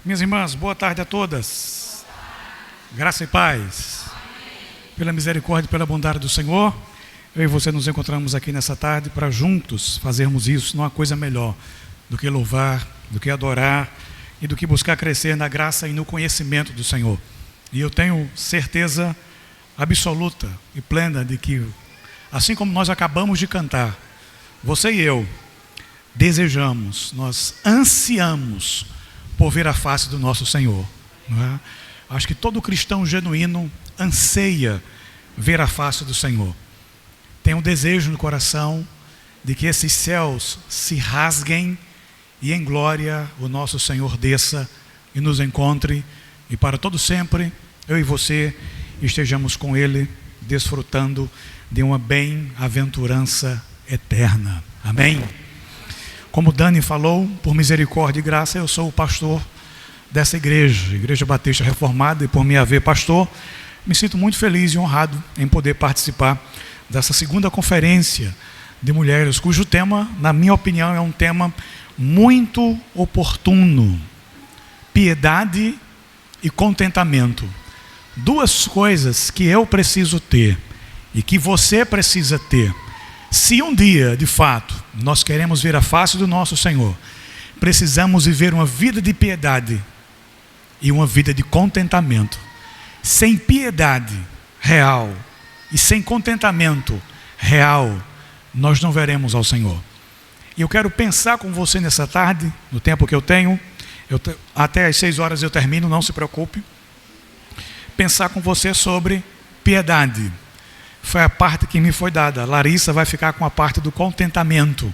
Minhas irmãs, boa tarde a todas. Graça e paz. Pela misericórdia e pela bondade do Senhor, eu e você nos encontramos aqui nessa tarde para juntos fazermos isso. Não há coisa melhor do que louvar, do que adorar e do que buscar crescer na graça e no conhecimento do Senhor. E eu tenho certeza absoluta e plena de que, assim como nós acabamos de cantar, você e eu desejamos, nós ansiamos por ver a face do nosso Senhor, não é? Acho que todo cristão genuíno anseia ver a face do Senhor. Tem um desejo no coração de que esses céus se rasguem e em glória o nosso Senhor desça e nos encontre, e para todo sempre eu e você estejamos com Ele, desfrutando de uma bem-aventurança eterna. Amém? Como Dani falou, por misericórdia e graça, eu sou o pastor dessa igreja, Igreja Batista Reformada, e por me haver pastor, me sinto muito feliz e honrado em poder participar dessa segunda conferência de mulheres, cujo tema, na minha opinião, é um tema muito oportuno: piedade e contentamento. Duas coisas que eu preciso ter e que você precisa ter. Se um dia, de fato, nós queremos ver a face do nosso Senhor, precisamos viver uma vida de piedade e uma vida de contentamento. Sem piedade real e sem contentamento real, nós não veremos ao Senhor. E eu quero pensar com você nessa tarde, no tempo que eu tenho, até às 6 horas eu termino, não se preocupe. Pensar com você sobre piedade. Foi a parte que me foi dada. Larissa vai ficar com a parte do contentamento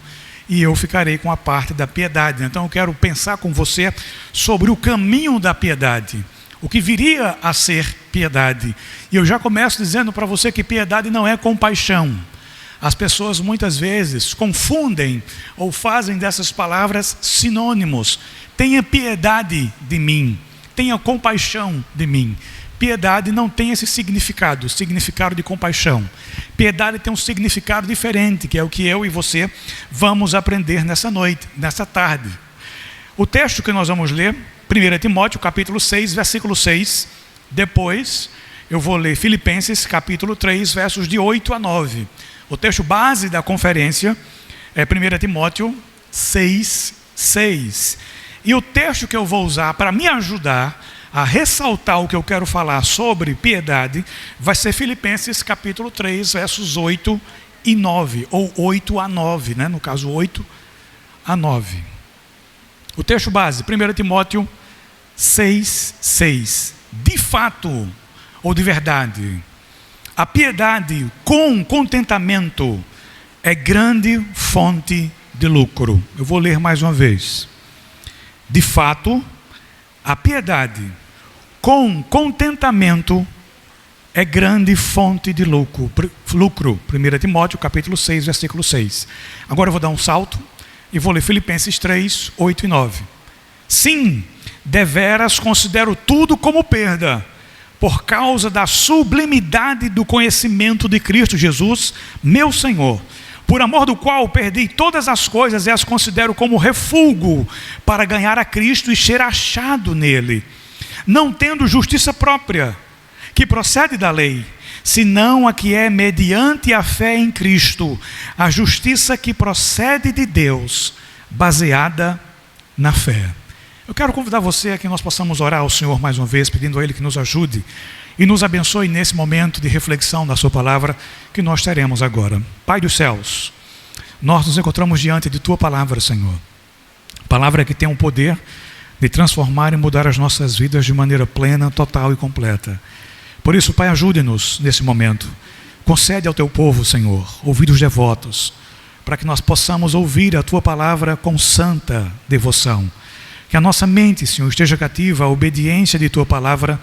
e eu ficarei com a parte da piedade. Então eu quero pensar com você sobre o caminho da piedade, o que viria a ser piedade. E eu já começo dizendo para você que piedade não é compaixão. As pessoas muitas vezes confundem ou fazem dessas palavras sinônimos. Tenha piedade de mim, tenha compaixão de mim. Piedade não tem esse significado, significado de compaixão. Piedade tem um significado diferente, que é o que eu e você vamos aprender nessa noite, nessa tarde. O texto que nós vamos ler, 1 Timóteo, capítulo 6, versículo 6. Depois, eu vou ler Filipenses, capítulo 3, versos de 8 a 9. O texto base da conferência é 1 Timóteo 6, 6. E o texto que eu vou usar para me ajudar a ressaltar o que eu quero falar sobre piedade vai ser Filipenses capítulo 3, versos 8 e 9, ou 8 a 9, né? No caso 8 a 9. O texto base, 1 Timóteo 6, 6. De fato, ou de verdade, a piedade com contentamento é grande fonte de lucro. Eu vou ler mais uma vez. De fato, a piedade com contentamento é grande fonte de lucro. 1 Timóteo, capítulo 6, versículo 6. Agora eu vou dar um salto e vou ler Filipenses 3, 8 e 9. Sim, deveras considero tudo como perda, por causa da sublimidade do conhecimento de Cristo Jesus, meu Senhor, por amor do qual perdi todas as coisas e as considero como refúgio para ganhar a Cristo e ser achado nele, não tendo justiça própria, que procede da lei, senão a que é mediante a fé em Cristo, a justiça que procede de Deus, baseada na fé. Eu quero convidar você a que nós possamos orar ao Senhor mais uma vez, pedindo a Ele que nos ajude e nos abençoe nesse momento de reflexão da sua palavra que nós teremos agora. Pai dos céus, nós nos encontramos diante de tua palavra, Senhor. Palavra que tem o poder de transformar e mudar as nossas vidas de maneira plena, total e completa. Por isso, Pai, ajude-nos nesse momento. Concede ao teu povo, Senhor, ouvidos devotos, para que nós possamos ouvir a tua palavra com santa devoção. Que a nossa mente, Senhor, esteja cativa à obediência de tua palavra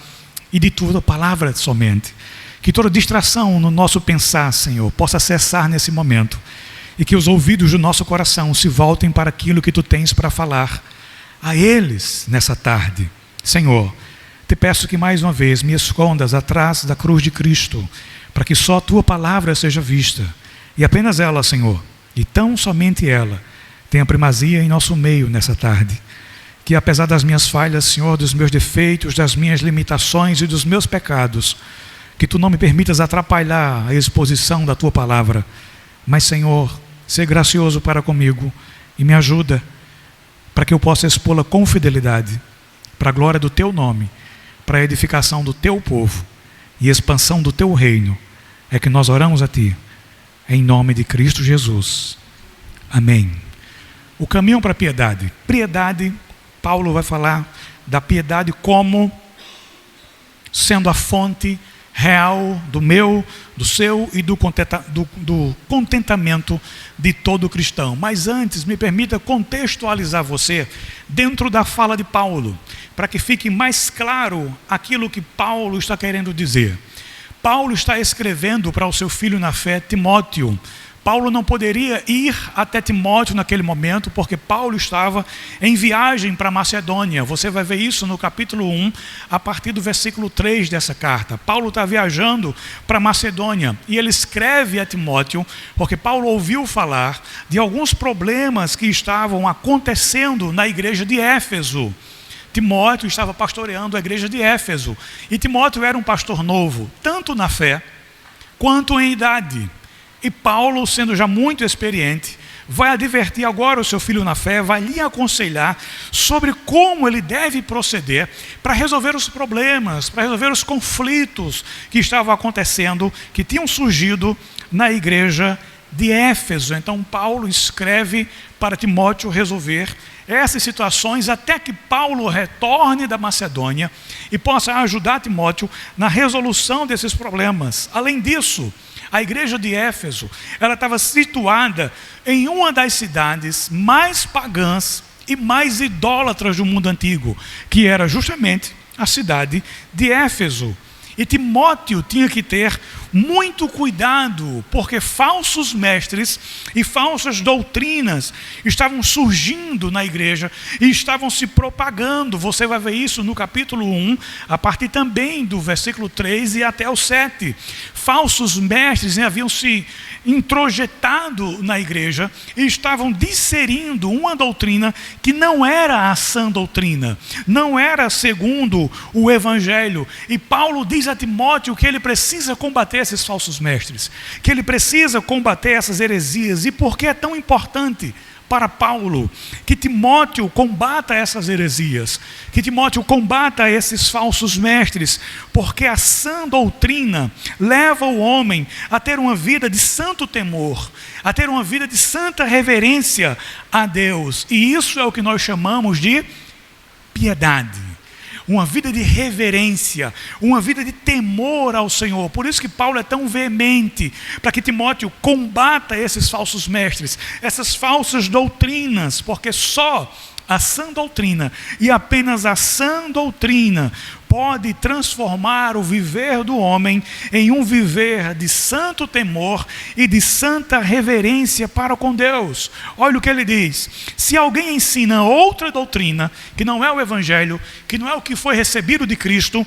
e de tua palavra somente. Que toda distração no nosso pensar, Senhor, possa cessar nesse momento. E que os ouvidos do nosso coração se voltem para aquilo que tu tens para falar a eles nessa tarde. Senhor, te peço que mais uma vez me escondas atrás da cruz de Cristo, para que só a tua palavra seja vista, e apenas ela, Senhor, e tão somente ela, tenha primazia em nosso meio nessa tarde. que apesar das minhas falhas, Senhor, dos meus defeitos, das minhas limitações e dos meus pecados, que Tu não me permitas atrapalhar a exposição da Tua palavra, mas, Senhor, ser gracioso para comigo e me ajuda para que eu possa expô-la com fidelidade, para a glória do Teu nome, para a edificação do Teu povo e expansão do Teu reino. É que nós oramos a Ti, em nome de Cristo Jesus. Amém. O caminho para a piedade. Piedade, Paulo vai falar da piedade como sendo a fonte real do meu, do seu e do contentamento de todo cristão. Mas antes, me permita contextualizar você dentro da fala de Paulo, para que fique mais claro aquilo que Paulo está querendo dizer. Paulo está escrevendo para o seu filho na fé, Timóteo. Paulo não poderia ir até Timóteo naquele momento, porque Paulo estava em viagem para Macedônia. Você vai ver isso no capítulo 1, a partir do versículo 3 dessa carta. Paulo está viajando para Macedônia, e ele escreve a Timóteo, porque Paulo ouviu falar de alguns problemas que estavam acontecendo na igreja de Éfeso. Timóteo estava pastoreando a igreja de Éfeso, e Timóteo era um pastor novo, tanto na fé, quanto em idade. E Paulo, sendo já muito experiente, vai advertir agora o seu filho na fé, vai lhe aconselhar sobre como ele deve proceder para resolver os problemas, para resolver os conflitos que estavam acontecendo, que tinham surgido na igreja de Éfeso. Então Paulo escreve para Timóteo resolver essas situações até que Paulo retorne da Macedônia e possa ajudar Timóteo na resolução desses problemas. Além disso, a igreja de Éfeso, ela estava situada em uma das cidades mais pagãs e mais idólatras do mundo antigo, que era justamente a cidade de Éfeso. E Timóteo tinha que ter muito cuidado, porque falsos mestres e falsas doutrinas estavam surgindo na igreja e estavam se propagando. Você vai ver isso no capítulo 1, a partir também do versículo 3 e até o 7. Falsos mestres haviam se introjetado na igreja e estavam disserindo uma doutrina que não era a sã doutrina, não era segundo o evangelho. E Paulo diz a Timóteo que ele precisa combater esses falsos mestres, que ele precisa combater essas heresias. E por que é tão importante para Paulo que Timóteo combata essas heresias, que Timóteo combata esses falsos mestres? Porque a sã doutrina leva o homem a ter uma vida de santo temor, a ter uma vida de santa reverência a Deus, e isso é o que nós chamamos de piedade. Uma vida de reverência, uma vida de temor ao Senhor. Por isso que Paulo é tão veemente, para que Timóteo combata esses falsos mestres, essas falsas doutrinas, porque só a sã doutrina, e apenas a sã doutrina, pode transformar o viver do homem em um viver de santo temor e de santa reverência para com Deus. Olha o que ele diz: se alguém ensina outra doutrina, que não é o evangelho, que não é o que foi recebido de Cristo,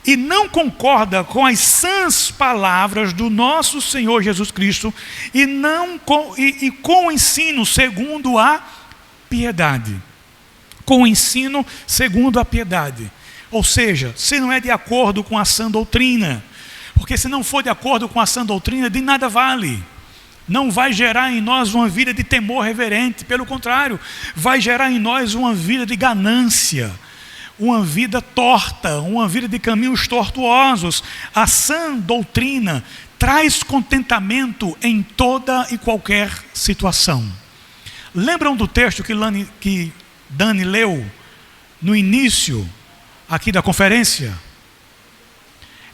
e não concorda com as sãs palavras do nosso Senhor Jesus Cristo, e com o ensino segundo a piedade, com o ensino segundo a piedade, ou seja, se não é de acordo com a sã doutrina, porque se não for de acordo com a sã doutrina, de nada vale. Não vai gerar em nós uma vida de temor reverente, pelo contrário, vai gerar em nós uma vida de ganância, uma vida torta, uma vida de caminhos tortuosos. A sã doutrina traz contentamento em toda e qualquer situação. Lembram do texto que Dani leu no início aqui da conferência?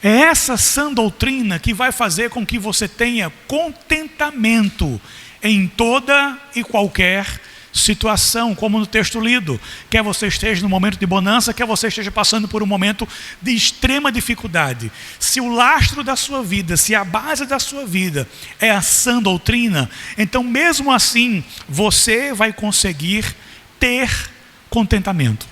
É essa sã doutrina que vai fazer com que você tenha contentamento em toda e qualquer situação, como no texto lido. Quer você esteja no momento de bonança, quer você esteja passando por um momento de extrema dificuldade. Se o lastro da sua vida, se a base da sua vida é a sã doutrina, então mesmo assim você vai conseguir ter contentamento.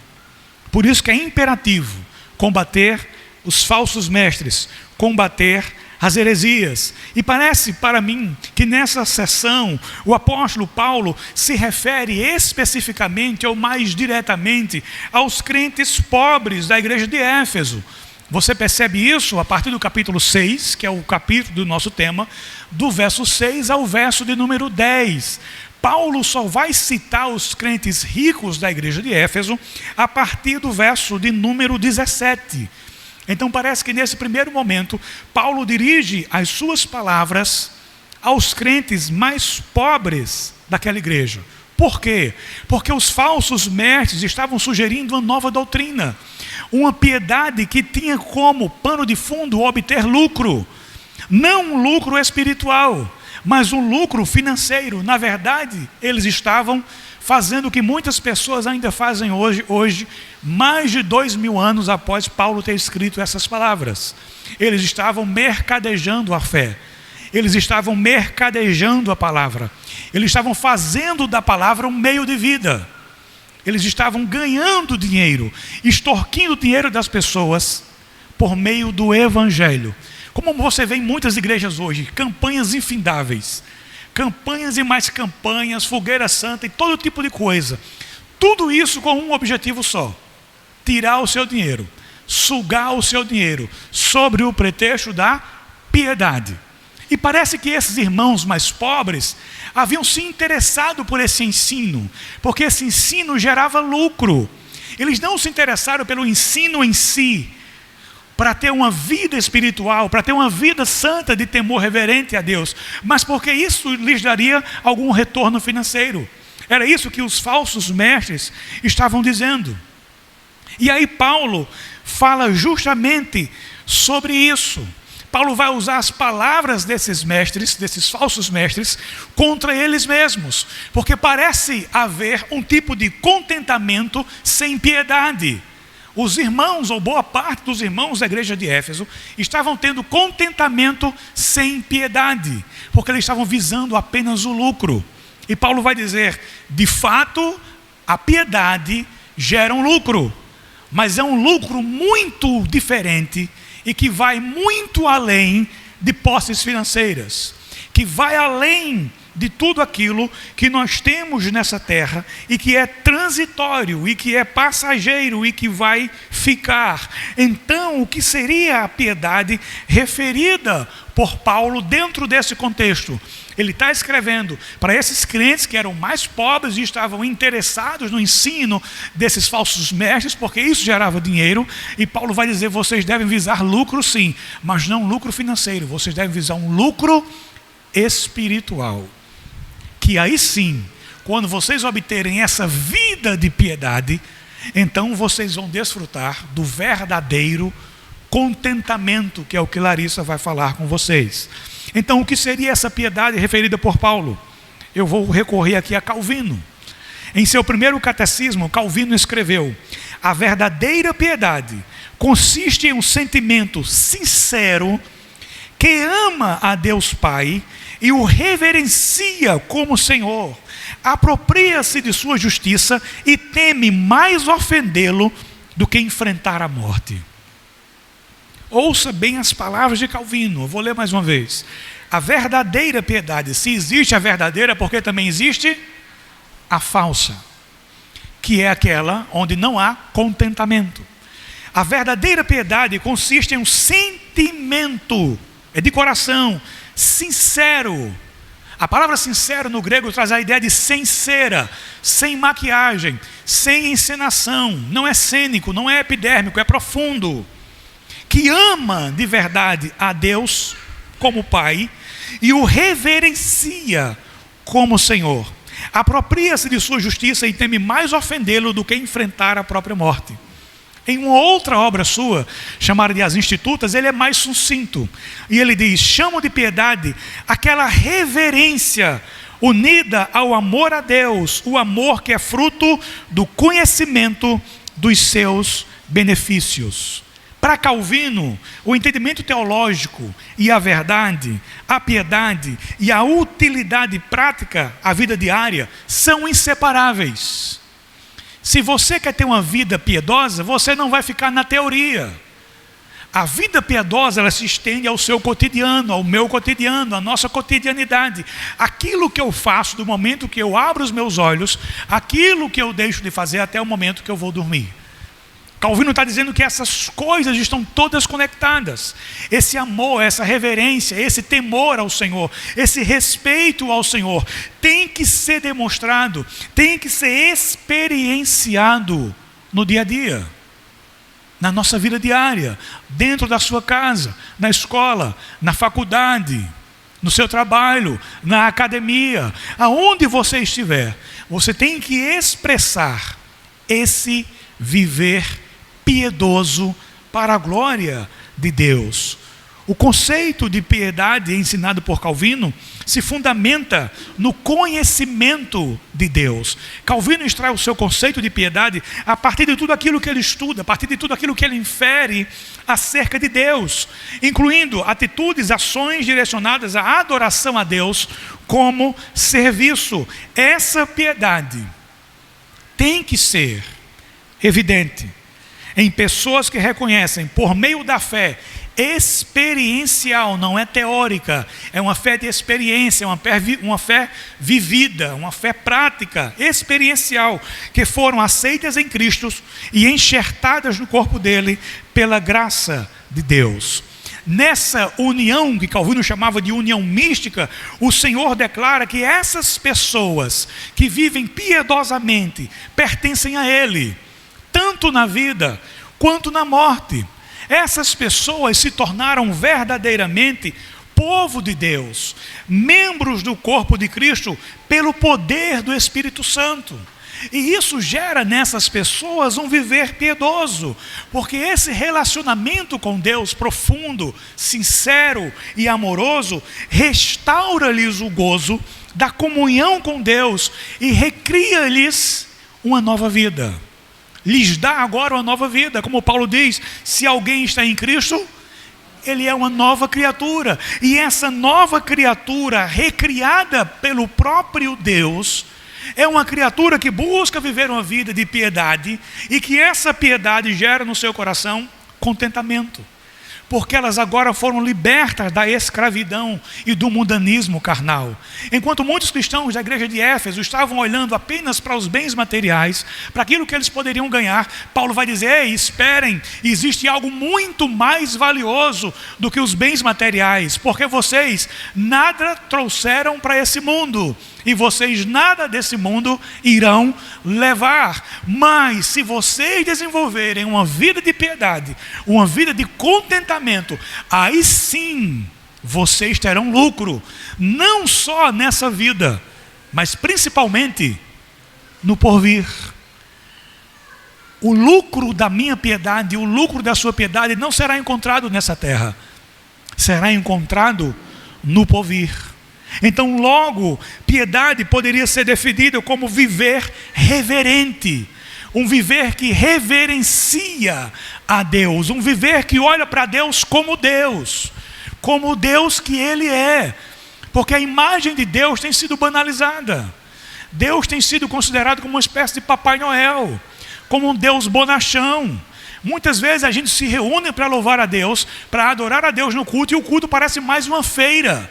Por isso que é imperativo combater os falsos mestres, combater as heresias. E parece para mim que nessa sessão o apóstolo Paulo se refere especificamente ou mais diretamente aos crentes pobres da igreja de Éfeso. Você percebe isso a partir do capítulo 6, que é o capítulo do nosso tema, do verso 6 ao verso de número 10. Paulo só vai citar os crentes ricos da igreja de Éfeso a partir do verso de número 17. Então parece que nesse primeiro momento, Paulo dirige as suas palavras aos crentes mais pobres daquela igreja. Por quê? Porque os falsos mestres estavam sugerindo uma nova doutrina, uma piedade que tinha como pano de fundo obter lucro, não um lucro espiritual, mas um lucro financeiro. Na verdade, eles estavam fazendo o que muitas pessoas ainda fazem hoje, mais de 2000 anos após Paulo ter escrito essas palavras. Eles estavam mercadejando a fé, eles estavam mercadejando a palavra, eles estavam fazendo da palavra um meio de vida, eles estavam ganhando dinheiro, extorquindo o dinheiro das pessoas por meio do evangelho. Como você vê em muitas igrejas hoje, campanhas infindáveis, campanhas e mais campanhas, fogueira santa e todo tipo de coisa. Tudo isso com um objetivo só: tirar o seu dinheiro, sugar o seu dinheiro, sobre o pretexto da piedade. E parece que esses irmãos mais pobres haviam se interessado por esse ensino, porque esse ensino gerava lucro. Eles não se interessaram pelo ensino em si, para ter uma vida espiritual, para ter uma vida santa de temor reverente a Deus, mas porque isso lhes daria algum retorno financeiro. Era isso que os falsos mestres estavam dizendo. E aí Paulo fala justamente sobre isso. Paulo vai usar as palavras desses mestres, desses falsos mestres, contra eles mesmos, porque parece haver um tipo de contentamento sem piedade. Os irmãos, ou boa parte dos irmãos da igreja de Éfeso, estavam tendo contentamento sem piedade, porque eles estavam visando apenas o lucro. E Paulo vai dizer: de fato, a piedade gera um lucro, mas é um lucro muito diferente e que vai muito além de posses financeiras, que vai além de tudo aquilo que nós temos nessa terra e que é transitório e que é passageiro e que vai ficar. Então, o que seria a piedade referida por Paulo dentro desse contexto? Ele está escrevendo para esses crentes que eram mais pobres e estavam interessados no ensino desses falsos mestres, porque isso gerava dinheiro, e Paulo vai dizer: vocês devem visar lucro sim, mas não lucro financeiro, vocês devem visar um lucro espiritual. Que aí sim, quando vocês obterem essa vida de piedade, então vocês vão desfrutar do verdadeiro contentamento, que é o que Larissa vai falar com vocês. Então, o que seria essa piedade referida por Paulo? Eu vou recorrer aqui a Calvino. Em seu primeiro catecismo, Calvino escreveu: a verdadeira piedade consiste em um sentimento sincero que ama a Deus Pai e o reverencia como Senhor, apropria-se de sua justiça e teme mais ofendê-lo do que enfrentar a morte. Ouça bem as palavras de Calvino. Eu vou ler mais uma vez. A verdadeira piedade, se existe a verdadeira, porque também existe a falsa, que é aquela onde não há contentamento. A verdadeira piedade consiste em um sentimento, é de coração, sincero. A palavra sincero no grego traz a ideia de sem cera, sem maquiagem, sem encenação. Não é cênico, não é epidérmico, é profundo. Que ama de verdade a Deus como Pai e o reverencia como Senhor. Apropria-se de sua justiça e teme mais ofendê-lo do que enfrentar a própria morte. Em uma outra obra sua, chamada de As Institutas, ele é mais sucinto. E ele diz: chamo de piedade aquela reverência unida ao amor a Deus, o amor que é fruto do conhecimento dos seus benefícios. Para Calvino, o entendimento teológico e a verdade, a piedade e a utilidade prática, a vida diária, são inseparáveis. Se você quer ter uma vida piedosa, você não vai ficar na teoria. A vida piedosa, ela se estende ao seu cotidiano, ao meu cotidiano, à nossa cotidianidade. Aquilo que eu faço do momento que eu abro os meus olhos, aquilo que eu deixo de fazer até o momento que eu vou dormir. Calvino está dizendo que essas coisas estão todas conectadas. Esse amor, essa reverência, esse temor ao Senhor, esse respeito ao Senhor, tem que ser demonstrado, tem que ser experienciado no dia a dia. Na nossa vida diária, dentro da sua casa, na escola, na faculdade, no seu trabalho, na academia, aonde você estiver, você tem que expressar esse viver piedoso para a glória de Deus. O conceito de piedade ensinado por Calvino se fundamenta no conhecimento de Deus. Calvino extrai o seu conceito de piedade a partir de tudo aquilo que ele estuda, a partir de tudo aquilo que ele infere acerca de Deus, incluindo atitudes, ações direcionadas à adoração a Deus como serviço. Essa piedade tem que ser evidente em pessoas que reconhecem, por meio da fé experiencial, não é teórica, é uma fé de experiência, uma fé vivida, uma fé prática, experiencial, que foram aceitas em Cristo e enxertadas no corpo dele pela graça de Deus. Nessa união que Calvino chamava de união mística, o Senhor declara que essas pessoas que vivem piedosamente pertencem a Ele, tanto na vida quanto na morte. Essas pessoas se tornaram verdadeiramente povo de Deus, membros do corpo de Cristo pelo poder do Espírito Santo. E isso gera nessas pessoas um viver piedoso, porque esse relacionamento com Deus profundo, sincero e amoroso restaura-lhes o gozo da comunhão com Deus e recria-lhes uma nova vida. Lhes dá agora uma nova vida, como Paulo diz: se alguém está em Cristo, ele é uma nova criatura. E essa nova criatura, recriada pelo próprio Deus, é uma criatura que busca viver uma vida de piedade, e que essa piedade gera no seu coração contentamento, porque elas agora foram libertas da escravidão e do mundanismo carnal. Enquanto muitos cristãos da igreja de Éfeso estavam olhando apenas para os bens materiais, para aquilo que eles poderiam ganhar, Paulo vai dizer: ei, esperem, existe algo muito mais valioso do que os bens materiais, porque vocês nada trouxeram para esse mundo, e vocês nada desse mundo irão levar. Mas se vocês desenvolverem uma vida de piedade, uma vida de contentamento, aí sim vocês terão lucro, não só nessa vida, mas principalmente no porvir. O lucro da minha piedade, o lucro da sua piedade não será encontrado nessa terra, será encontrado no porvir. Então, logo, piedade poderia ser definida como viver reverente, um viver que reverencia a Deus, um viver que olha para Deus como o Deus que Ele é, porque a imagem de Deus tem sido banalizada. Deus tem sido considerado como uma espécie de Papai Noel, como um Deus bonachão. Muitas vezes a gente se reúne para louvar a Deus, para adorar a Deus no culto, e o culto parece mais uma feira,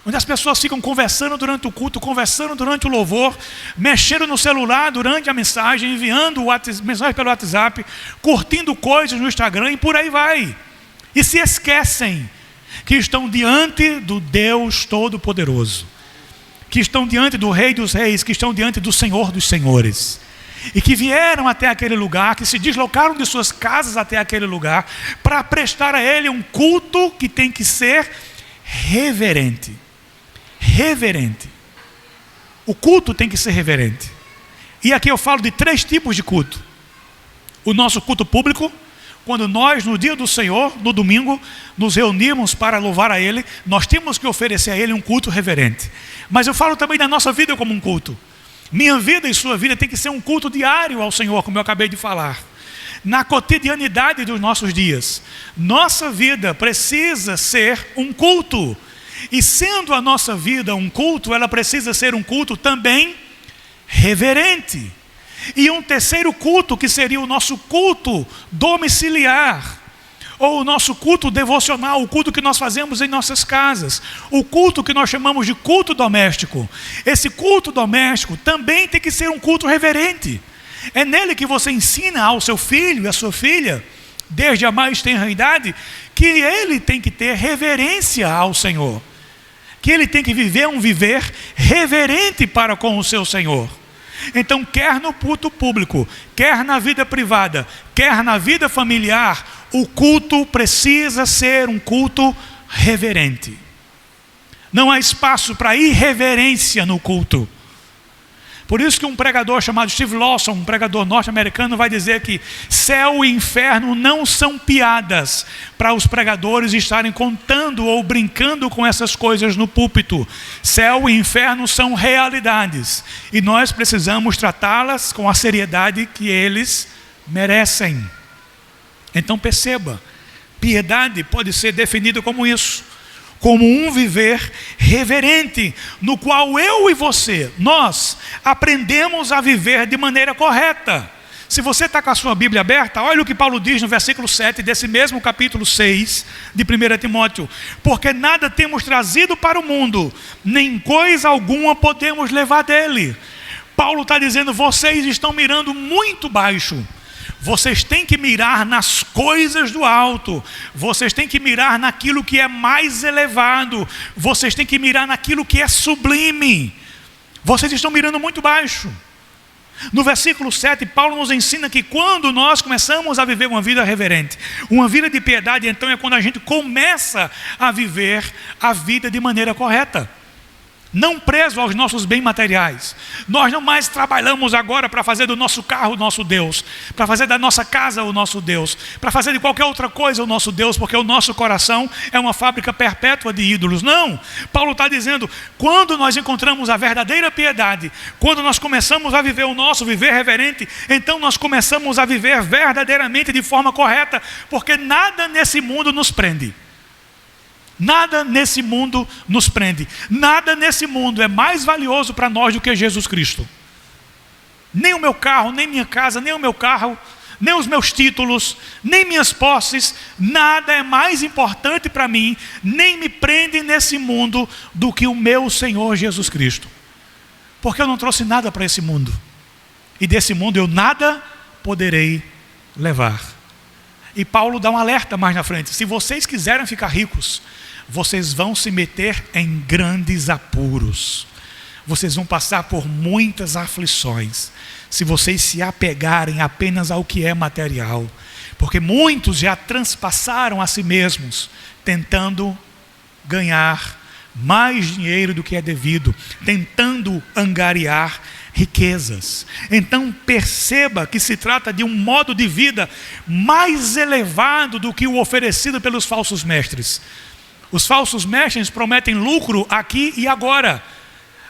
onde as pessoas ficam conversando durante o culto, conversando durante o louvor, mexendo no celular durante a mensagem, enviando mensagem pelo WhatsApp, curtindo coisas no Instagram e por aí vai. E se esquecem que estão diante do Deus Todo-Poderoso, que estão diante do Rei dos Reis, que estão diante do Senhor dos Senhores, e que vieram até aquele lugar, que se deslocaram de suas casas até aquele lugar, para prestar a Ele um culto que tem que ser reverente. Reverente. O culto tem que ser reverente. E aqui eu falo de 3 tipos de culto. O nosso culto público, quando nós, no dia do Senhor, no domingo, nos reunimos para louvar a Ele, nós temos que oferecer a Ele um culto reverente. Mas eu falo também da nossa vida como um culto. Minha vida e sua vida tem que ser um culto diário ao Senhor, como eu acabei de falar. Na cotidianidade dos nossos dias, nossa vida precisa ser um culto. E sendo a nossa vida um culto, ela precisa ser um culto também reverente. E um terceiro culto, que seria o nosso culto domiciliar, ou o nosso culto devocional, o culto que nós fazemos em nossas casas, o culto que nós chamamos de culto doméstico. Esse culto doméstico também tem que ser um culto reverente. É nele que você ensina ao seu filho e à sua filha, desde a mais tenra idade, que ele tem que ter reverência ao Senhor, que ele tem que viver um viver reverente para com o seu Senhor. Então, quer no culto público, quer na vida privada, quer na vida familiar, o culto precisa ser um culto reverente. Não há espaço para irreverência no culto. Por isso que um pregador chamado Steve Lawson, um pregador norte-americano, vai dizer que céu e inferno não são piadas para os pregadores estarem contando ou brincando com essas coisas no púlpito. Céu e inferno são realidades e nós precisamos tratá-las com a seriedade que eles merecem. Então perceba, piedade pode ser definida como isso, como um viver reverente, no qual eu e você, nós aprendemos a viver de maneira correta. Se você está com a sua Bíblia aberta, olha o que Paulo diz no versículo 7 desse mesmo capítulo 6 de 1 Timóteo. Porque nada temos trazido para o mundo, nem coisa alguma podemos levar dele. Paulo está dizendo, vocês estão mirando muito baixo. Vocês têm que mirar nas coisas do alto. Vocês têm que mirar naquilo que é mais elevado. Vocês têm que mirar naquilo que é sublime. Vocês estão mirando muito baixo. No versículo 7, Paulo nos ensina que quando nós começamos a viver uma vida reverente, uma vida de piedade, então é quando a gente começa a viver a vida de maneira correta. Não preso aos nossos bens materiais. Nós não mais trabalhamos agora para fazer do nosso carro o nosso Deus, para fazer da nossa casa o nosso Deus, para fazer de qualquer outra coisa o nosso Deus, porque o nosso coração é uma fábrica perpétua de ídolos. Não, Paulo está dizendo, quando nós encontramos a verdadeira piedade, quando nós começamos a viver o nosso viver reverente, então nós começamos a viver verdadeiramente de forma correta, porque nada nesse mundo nos prende. Nada nesse mundo nos prende. Nada nesse mundo é mais valioso para nós do que Jesus Cristo. Nem o meu carro, nem minha casa, nem o meu carro, nem os meus títulos, nem minhas posses. Nada é mais importante para mim, nem me prende nesse mundo do que o meu Senhor Jesus Cristo. Porque eu não trouxe nada para esse mundo. E desse mundo eu nada poderei levar. E Paulo dá um alerta mais na frente. Se vocês quiserem ficar ricos, vocês vão se meter em grandes apuros. Vocês vão passar por muitas aflições, se vocês se apegarem apenas ao que é material. Porque muitos já transpassaram a si mesmos, tentando ganhar mais dinheiro do que é devido, tentando angariar riquezas. Então perceba que se trata de um modo de vida mais elevado do que o oferecido pelos falsos mestres. Os falsos mestres prometem lucro aqui e agora.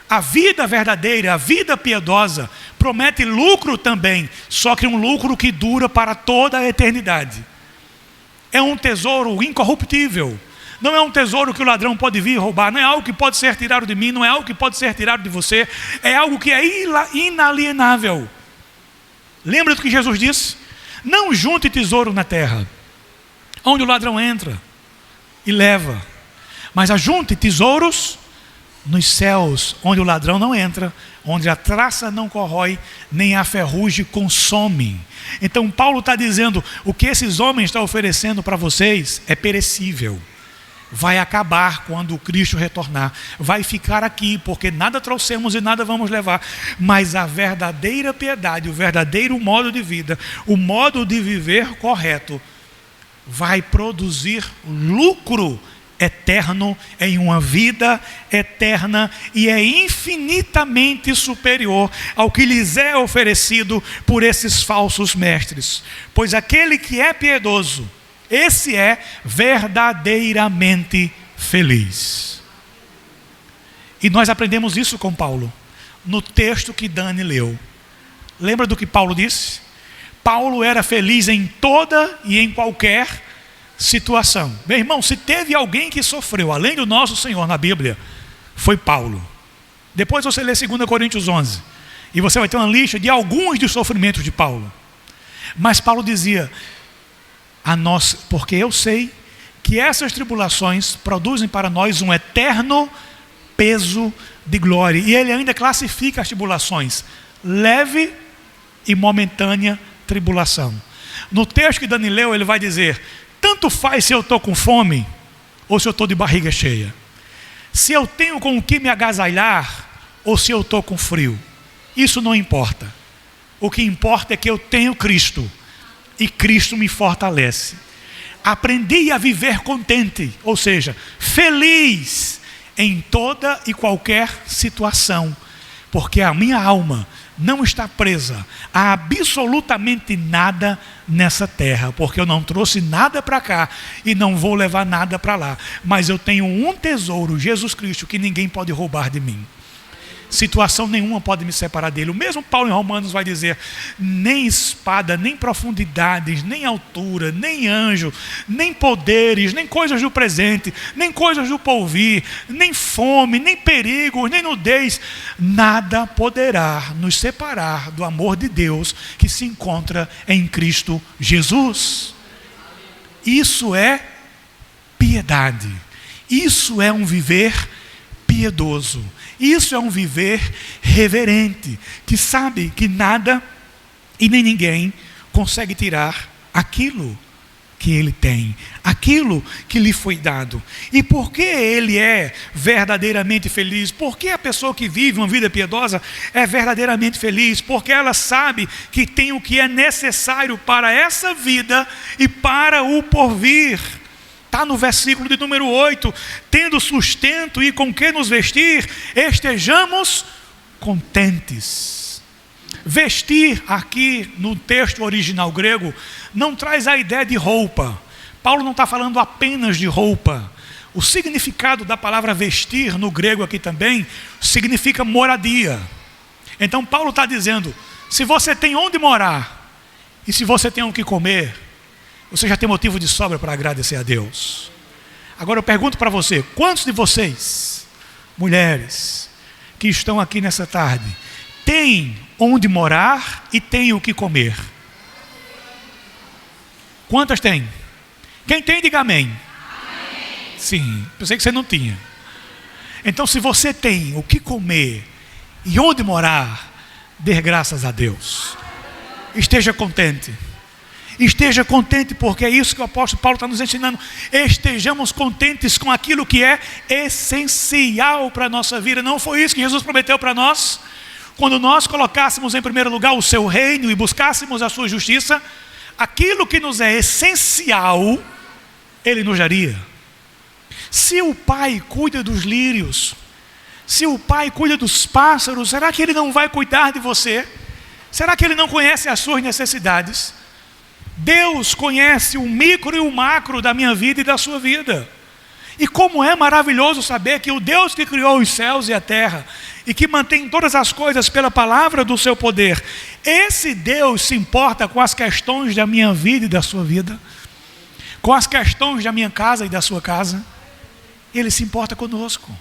A vida verdadeira, a vida piedosa, promete lucro também, só que um lucro que dura para toda a eternidade. É um tesouro incorruptível. Não é um tesouro que o ladrão pode vir roubar, não é algo que pode ser tirado de mim, não é algo que pode ser tirado de você, é algo que é inalienável. Lembra do que Jesus disse? Não junte tesouro na terra, onde o ladrão entra e leva, mas ajunte tesouros nos céus, onde o ladrão não entra, onde a traça não corrói, nem a ferrugem consome. Então Paulo está dizendo, o que esses homens estão oferecendo para vocês é perecível. Vai acabar quando o Cristo retornar. Vai ficar aqui, porque nada trouxemos e nada vamos levar. Mas a verdadeira piedade, o verdadeiro modo de vida, o modo de viver correto, vai produzir lucro eterno em uma vida eterna, e é infinitamente superior ao que lhes é oferecido por esses falsos mestres. Pois aquele que é piedoso, esse é verdadeiramente feliz. E nós aprendemos isso com Paulo, no texto que Dani leu. Lembra do que Paulo disse? Paulo era feliz em toda e em qualquer situação. Meu irmão, se teve alguém que sofreu, além do nosso Senhor na Bíblia, foi Paulo. Depois você lê 2 Coríntios 11, e você vai ter uma lista de alguns dos sofrimentos de Paulo. Mas Paulo dizia, porque eu sei que essas tribulações produzem para nós um eterno peso de glória. E ele ainda classifica as tribulações: leve e momentânea tribulação. No texto que Dani leu, ele vai dizer: tanto faz se eu estou com fome ou se eu estou de barriga cheia, se eu tenho com o que me agasalhar ou se eu estou com frio, isso não importa. O que importa é que eu tenho Cristo e Cristo me fortalece. Aprendi a viver contente, ou seja, feliz em toda e qualquer situação, porque a minha alma não está presa a absolutamente nada nessa terra, porque eu não trouxe nada para cá e não vou levar nada para lá, mas eu tenho um tesouro, Jesus Cristo, que ninguém pode roubar de mim. Situação nenhuma pode me separar dele. O mesmo Paulo em Romanos vai dizer: nem espada, nem profundidades, nem altura, nem anjo, nem poderes, nem coisas do presente, nem coisas do porvir, nem fome, nem perigo, nem nudez, nada poderá nos separar do amor de Deus que se encontra em Cristo Jesus. Isso é piedade. Isso é um viver piedoso. Isso é um viver reverente, que sabe que nada e nem ninguém consegue tirar aquilo que ele tem, aquilo que lhe foi dado. E por que ele é verdadeiramente feliz? Por que a pessoa que vive uma vida piedosa é verdadeiramente feliz? Porque ela sabe que tem o que é necessário para essa vida e para o porvir. Está no versículo de número 8, tendo sustento e com que nos vestir, estejamos contentes. Vestir aqui no texto original grego não traz a ideia de roupa. Paulo não está falando apenas de roupa. O significado da palavra vestir no grego aqui também significa moradia. Então Paulo está dizendo: se você tem onde morar e se você tem o que comer, você já tem motivo de sobra para agradecer a Deus. Agora eu pergunto para você: quantos de vocês, mulheres, que estão aqui nessa tarde, têm onde morar e têm o que comer? Quantas têm? Quem tem, diga amém. Amém. Sim, pensei que você não tinha. Então, se você tem o que comer e onde morar, dê graças a Deus. Esteja contente. Esteja contente, porque é isso que o apóstolo Paulo está nos ensinando. Estejamos contentes com aquilo que é essencial para a nossa vida. Não foi isso que Jesus prometeu para nós? Quando nós colocássemos em primeiro lugar o seu reino e buscássemos a sua justiça, aquilo que nos é essencial, Ele nos daria. Se o Pai cuida dos lírios, se o Pai cuida dos pássaros, será que Ele não vai cuidar de você? Será que Ele não conhece as suas necessidades? Deus conhece o micro e o macro da minha vida e da sua vida. E como é maravilhoso saber que o Deus que criou os céus e a terra e que mantém todas as coisas pela palavra do seu poder, esse Deus se importa com as questões da minha vida e da sua vida, com as questões da minha casa e da sua casa. Ele se importa conosco.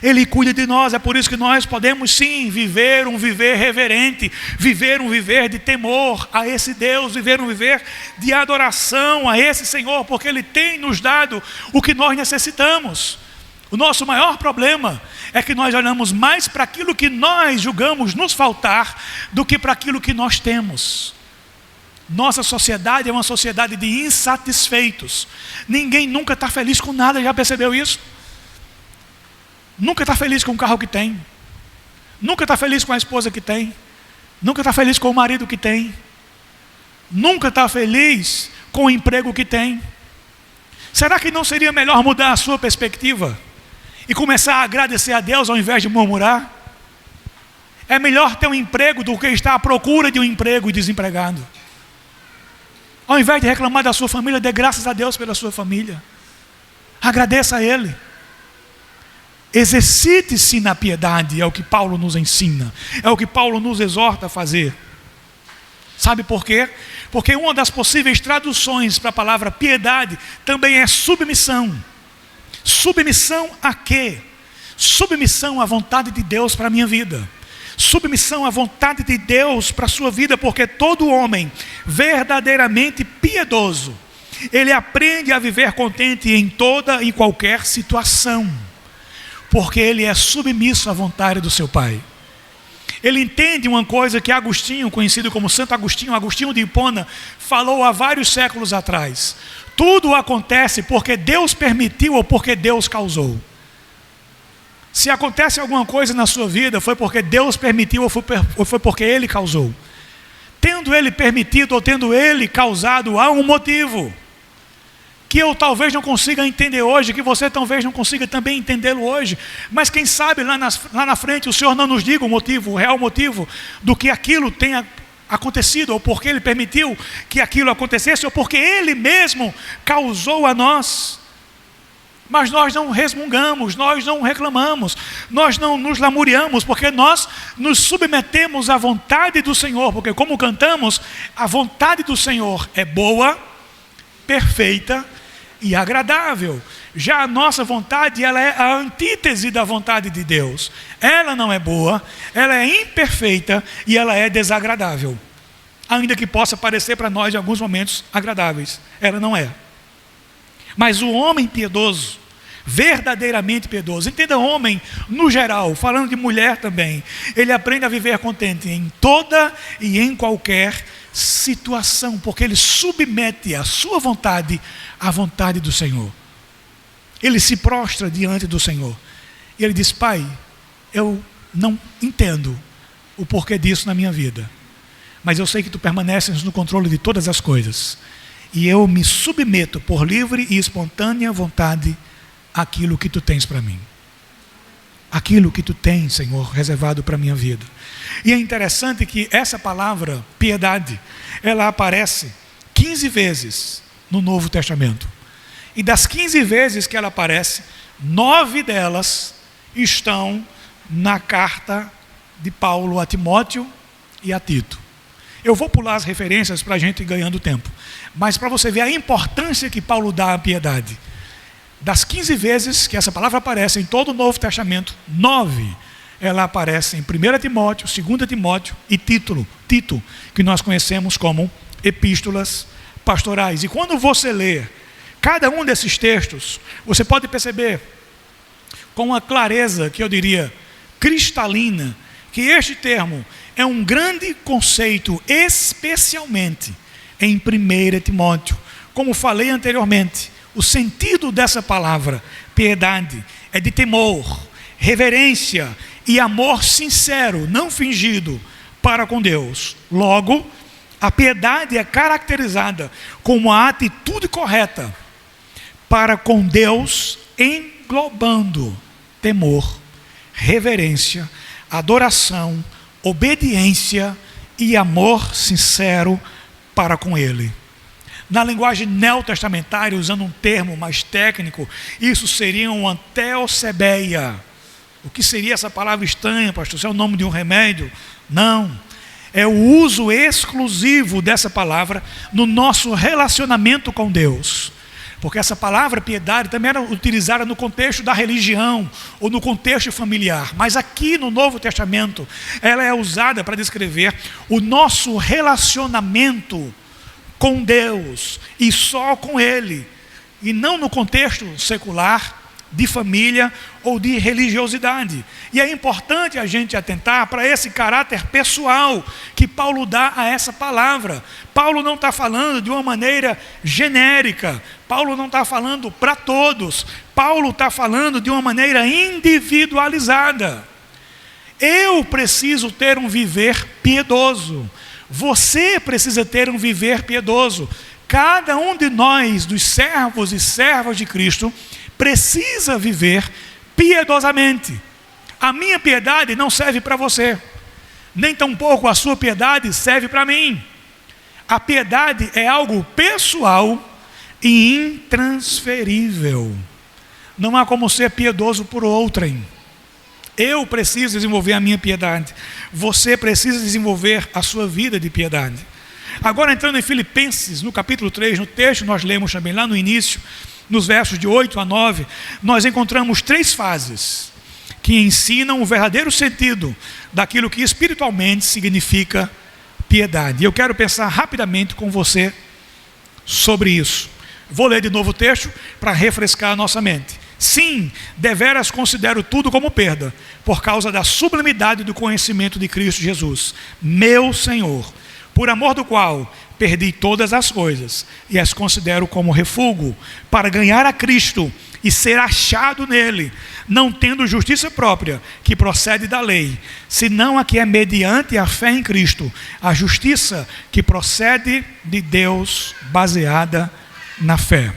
Ele cuida de nós. É por isso que nós podemos sim viver um viver reverente, viver um viver de temor a esse Deus, viver um viver de adoração a esse Senhor, porque Ele tem nos dado o que nós necessitamos. O nosso maior problema é que nós olhamos mais para aquilo que nós julgamos nos faltar do que para aquilo que nós temos. Nossa sociedade é uma sociedade de insatisfeitos. Ninguém nunca está feliz com nada, já percebeu isso? Nunca está feliz com o carro que tem, nunca está feliz com a esposa que tem, nunca está feliz com o marido que tem, nunca está feliz com o emprego que tem. Será que não seria melhor mudar a sua perspectiva e começar a agradecer a Deus ao invés de murmurar? É melhor ter um emprego do que estar à procura de um emprego e desempregado. Ao invés de reclamar da sua família, dê graças a Deus pela sua família. Agradeça a Ele. Exercite-se na piedade, é o que Paulo nos ensina, é o que Paulo nos exorta a fazer. Sabe por quê? Porque uma das possíveis traduções para a palavra piedade também é submissão. Submissão a quê? Submissão à vontade de Deus para a minha vida. Submissão à vontade de Deus para a sua vida, porque todo homem verdadeiramente piedoso ele aprende a viver contente em toda e qualquer situação, porque ele é submisso à vontade do seu Pai. Ele entende uma coisa que Agostinho, conhecido como Santo Agostinho, Agostinho de Hipona, falou há vários séculos atrás: tudo acontece porque Deus permitiu ou porque Deus causou. Se acontece alguma coisa na sua vida, foi porque Deus permitiu ou foi porque Ele causou. Tendo Ele permitido ou tendo Ele causado, há um motivo que eu talvez não consiga entender hoje, que você talvez não consiga também entendê-lo hoje, mas quem sabe lá na frente o Senhor não nos diga o motivo, o real motivo do que aquilo tenha acontecido, ou porque Ele permitiu que aquilo acontecesse, ou porque Ele mesmo causou a nós. Mas nós não resmungamos, nós não reclamamos, nós não nos lamuriamos, porque nós nos submetemos à vontade do Senhor, porque como cantamos, a vontade do Senhor é boa, perfeita e agradável. Já a nossa vontade, ela é a antítese da vontade de Deus. Ela não é boa, ela é imperfeita e ela é desagradável. Ainda que possa parecer para nós em alguns momentos agradáveis, ela não é. Mas o homem piedoso, verdadeiramente piedoso, entenda homem no geral, falando de mulher também, ele aprende a viver contente em toda e em qualquer situação, porque ele submete a sua vontade à vontade do Senhor. Ele se prostra diante do Senhor e ele diz: Pai, eu não entendo o porquê disso na minha vida, mas eu sei que Tu permaneces no controle de todas as coisas, e eu me submeto por livre e espontânea vontade àquilo que Tu tens para mim, aquilo que Tu tens, Senhor, reservado para a minha vida. E é interessante que essa palavra, piedade, ela aparece 15 vezes no Novo Testamento, e das 15 vezes que ela aparece, 9 delas estão na carta de Paulo a Timóteo e a Tito. Eu vou pular as referências para a gente ir ganhando tempo, mas para você ver a importância que Paulo dá à piedade. Das 15 vezes que essa palavra aparece em todo o Novo Testamento, 9 ela aparece em 1 Timóteo, 2 Timóteo e Tito, que nós conhecemos como epístolas pastorais. E quando você lê cada um desses textos, você pode perceber com uma clareza, que eu diria cristalina, que este termo é um grande conceito, especialmente em 1 Timóteo. Como falei anteriormente, o sentido dessa palavra, piedade, é de temor, reverência e amor sincero, não fingido, para com Deus. Logo, a piedade é caracterizada como a atitude correta para com Deus, englobando temor, reverência, adoração, obediência e amor sincero para com Ele. Na linguagem neotestamentária, usando um termo mais técnico, isso seria uma theosebeia. O que seria essa palavra estranha, pastor? Isso é o nome de um remédio? Não. É o uso exclusivo dessa palavra no nosso relacionamento com Deus. Porque essa palavra piedade também era utilizada no contexto da religião ou no contexto familiar. Mas aqui no Novo Testamento, ela é usada para descrever o nosso relacionamento com Deus e só com Ele, e não no contexto secular, de família ou de religiosidade. E é importante a gente atentar para esse caráter pessoal que Paulo dá a essa palavra. Paulo não está falando de uma maneira genérica, Paulo não está falando para todos, Paulo está falando de uma maneira individualizada. Eu preciso ter um viver piedoso. Você precisa ter um viver piedoso. Cada um de nós, dos servos e servas de Cristo, precisa viver piedosamente. A minha piedade não serve para você, nem tampouco a sua piedade serve para mim. A piedade é algo pessoal e intransferível. Não há como ser piedoso por outrem. Eu preciso desenvolver a minha piedade. Você precisa desenvolver a sua vida de piedade. Agora, entrando em Filipenses, no capítulo 3, no texto nós lemos também lá no início, nos versos de 8 a 9, nós encontramos 3 fases que ensinam o verdadeiro sentido daquilo que espiritualmente significa piedade. E eu quero pensar rapidamente com você sobre isso. Vou ler de novo o texto para refrescar a nossa mente. Sim, deveras considero tudo como perda, por causa da sublimidade do conhecimento de Cristo Jesus, meu Senhor, por amor do qual perdi todas as coisas e as considero como refúgio, para ganhar a Cristo e ser achado nele, não tendo justiça própria, que procede da lei, senão a que é mediante a fé em Cristo, a justiça que procede de Deus, baseada na fé.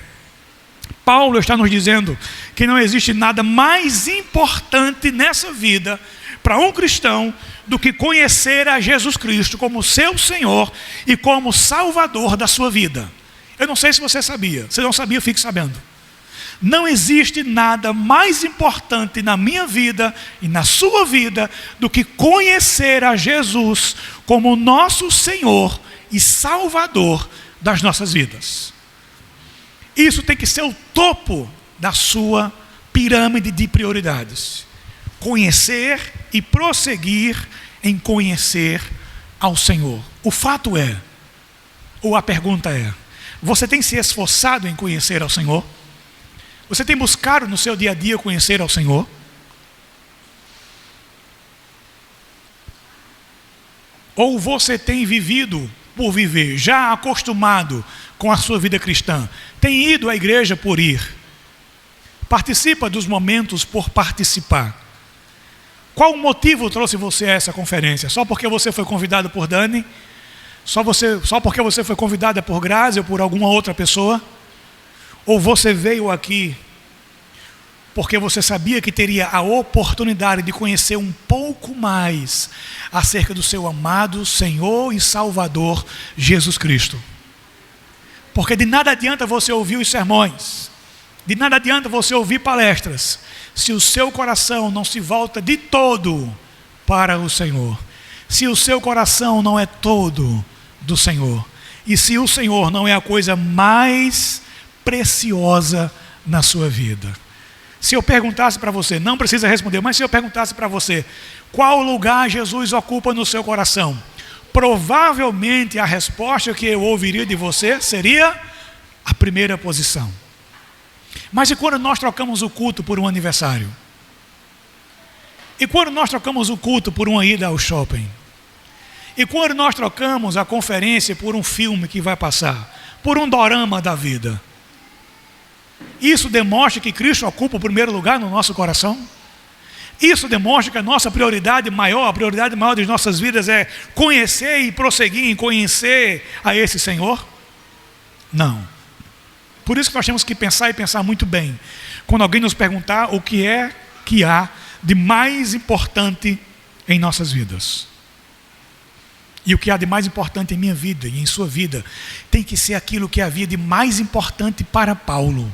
Paulo está nos dizendo que não existe nada mais importante nessa vida para um cristão do que conhecer a Jesus Cristo como seu Senhor e como Salvador da sua vida. Eu não sei se você sabia. Se não sabia, fique sabendo. Não existe nada mais importante na minha vida e na sua vida do que conhecer a Jesus como nosso Senhor e Salvador das nossas vidas. Isso tem que ser o topo da sua pirâmide de prioridades. Conhecer e prosseguir em conhecer ao Senhor. O fato é, ou a pergunta é, você tem se esforçado em conhecer ao Senhor? Você tem buscado no seu dia a dia conhecer ao Senhor? Ou você tem vivido por viver, já acostumado com a sua vida cristã, tem ido à igreja por ir, participa dos momentos por participar? Qual o motivo trouxe você a essa conferência? Só porque você foi convidado por Dani? Só porque você foi convidada por Grazi ou por alguma outra pessoa? Ou você veio aqui porque você sabia que teria a oportunidade de conhecer um pouco mais acerca do seu amado Senhor e Salvador Jesus Cristo? Porque de nada adianta você ouvir os sermões, de nada adianta você ouvir palestras, se o seu coração não se volta de todo para o Senhor, se o seu coração não é todo do Senhor, e se o Senhor não é a coisa mais preciosa na sua vida. Se eu perguntasse para você, não precisa responder, mas se eu perguntasse para você, qual lugar Jesus ocupa no seu coração? Provavelmente a resposta que eu ouviria de você seria a primeira posição. Mas e quando nós trocamos o culto por um aniversário? E quando nós trocamos o culto por uma ida ao shopping? E quando nós trocamos a conferência por um filme que vai passar? Por um dorama da vida? Isso demonstra que Cristo ocupa o primeiro lugar no nosso coração? Isso demonstra que a nossa prioridade maior, a prioridade maior das nossas vidas é conhecer e prosseguir em conhecer a esse Senhor? Não. Por isso que nós temos que pensar e pensar muito bem. Quando alguém nos perguntar o que é que há de mais importante em nossas vidas. E o que há de mais importante em minha vida e em sua vida tem que ser aquilo que havia de mais importante para Paulo.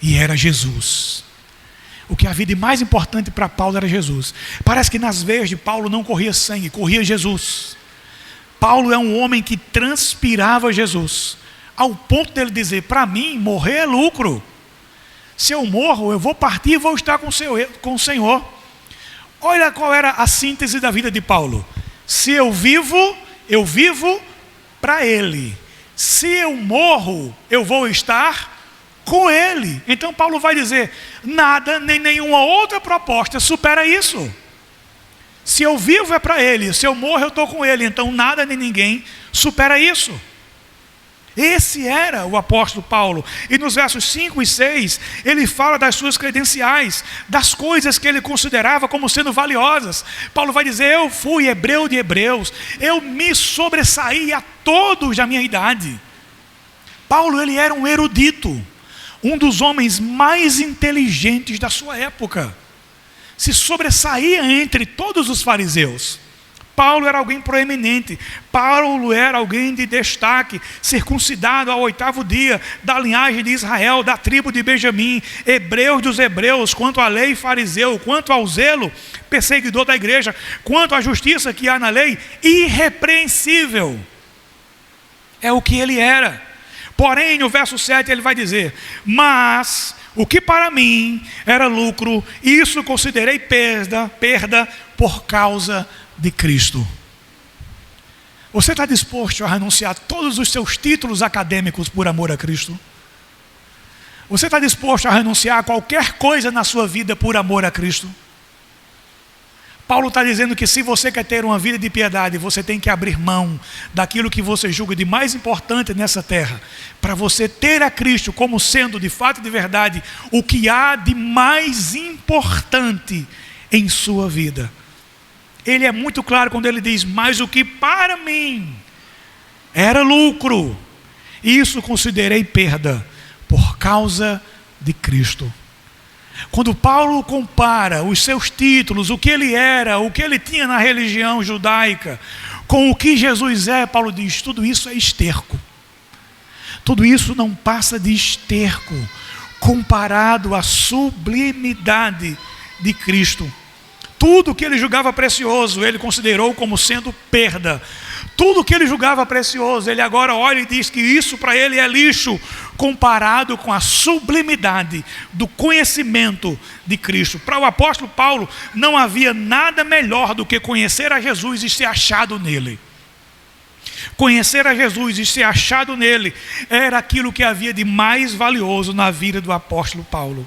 E era Jesus. O que havia de mais importante para Paulo era Jesus. Parece que nas veias de Paulo não corria sangue, corria Jesus. Paulo é um homem que transpirava Jesus, ao ponto dele dizer, para mim morrer é lucro. Se eu morro, eu vou partir e vou estar com o Senhor. Olha qual era a síntese da vida de Paulo. Se eu vivo para Ele. Se eu morro, eu vou estar com Ele. Então Paulo vai dizer, nada, nem nenhuma outra proposta supera isso. Se eu vivo é para Ele, se eu morro eu estou com Ele. Então nada nem ninguém supera isso. Esse era o apóstolo Paulo. E nos versos 5 e 6, ele fala das suas credenciais, das coisas que ele considerava como sendo valiosas. Paulo vai dizer, eu fui hebreu de hebreus, eu me sobressaí a todos da minha idade. Paulo, ele era um erudito, um dos homens mais inteligentes da sua época. Se sobressaía entre todos os fariseus. Paulo era alguém proeminente, Paulo era alguém de destaque, circuncidado ao 8º dia, da linhagem de Israel, da tribo de Benjamim, hebreus dos hebreus, quanto à lei fariseu, quanto ao zelo perseguidor da igreja, quanto à justiça que há na lei, irrepreensível. É o que ele era. Porém, no verso 7 ele vai dizer, mas o que para mim era lucro, isso considerei perda por causa de Cristo. Você está disposto a renunciar a todos os seus títulos acadêmicos por amor a Cristo? Você está disposto a renunciar a qualquer coisa na sua vida por amor a Cristo? Paulo está dizendo que se você quer ter uma vida de piedade, você tem que abrir mão daquilo que você julga de mais importante nessa terra, para você ter a Cristo como sendo de fato e de verdade o que há de mais importante em sua vida. Ele é muito claro quando ele diz: mas o que para mim era lucro, isso considerei perda por causa de Cristo. Quando Paulo compara os seus títulos, o que ele era, o que ele tinha na religião judaica, com o que Jesus é, Paulo diz: tudo isso é esterco. Tudo isso não passa de esterco, comparado à sublimidade de Cristo. Tudo que ele julgava precioso, ele considerou como sendo perda. Tudo que ele julgava precioso, ele agora olha e diz que isso para ele é lixo, comparado com a sublimidade do conhecimento de Cristo. Para o apóstolo Paulo, não havia nada melhor do que conhecer a Jesus e ser achado nele. Conhecer a Jesus e ser achado nele era aquilo que havia de mais valioso na vida do apóstolo Paulo.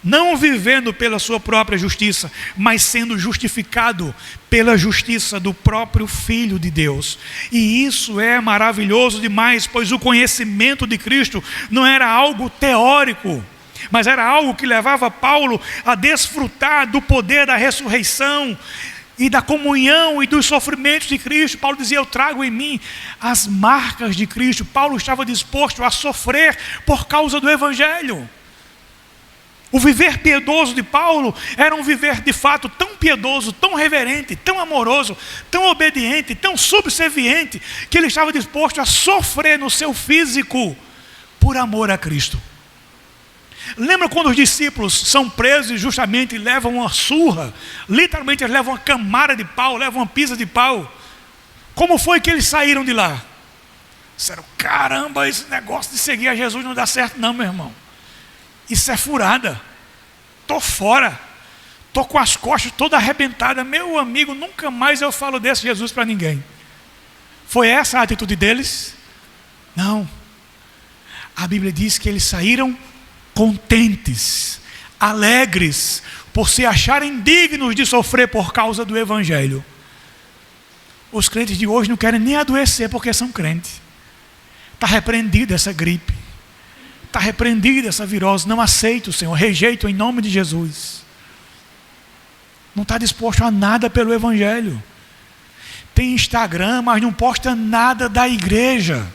Não vivendo pela sua própria justiça, mas sendo justificado pela justiça do próprio Filho de Deus. E isso é maravilhoso demais, pois o conhecimento de Cristo não era algo teórico, mas era algo que levava Paulo a desfrutar do poder da ressurreição e da comunhão e dos sofrimentos de Cristo. Paulo dizia: eu trago em mim as marcas de Cristo. Paulo estava disposto a sofrer por causa do Evangelho. O viver piedoso de Paulo era um viver de fato tão piedoso, tão reverente, tão amoroso, tão obediente, tão subserviente, que ele estava disposto a sofrer no seu físico por amor a Cristo. Lembra quando os discípulos são presos e justamente levam uma surra? Literalmente eles levam uma camada de pau, levam uma pisa de pau. Como foi que eles saíram de lá? Disseram: caramba, esse negócio de seguir a Jesus não dá certo não, meu irmão. Isso é furada. Estou fora. Estou com as costas toda arrebentada. Meu amigo, nunca mais eu falo desse Jesus para ninguém. Foi essa a atitude deles? Não. A Bíblia diz que eles saíram contentes, alegres, por se acharem dignos de sofrer por causa do Evangelho. Os crentes de hoje não querem nem adoecer porque são crentes. Está repreendida essa gripe. Está repreendida essa virose. Não aceito, Senhor, rejeito em nome de Jesus. Não está disposto a nada pelo Evangelho. Tem Instagram, mas não posta nada da igreja.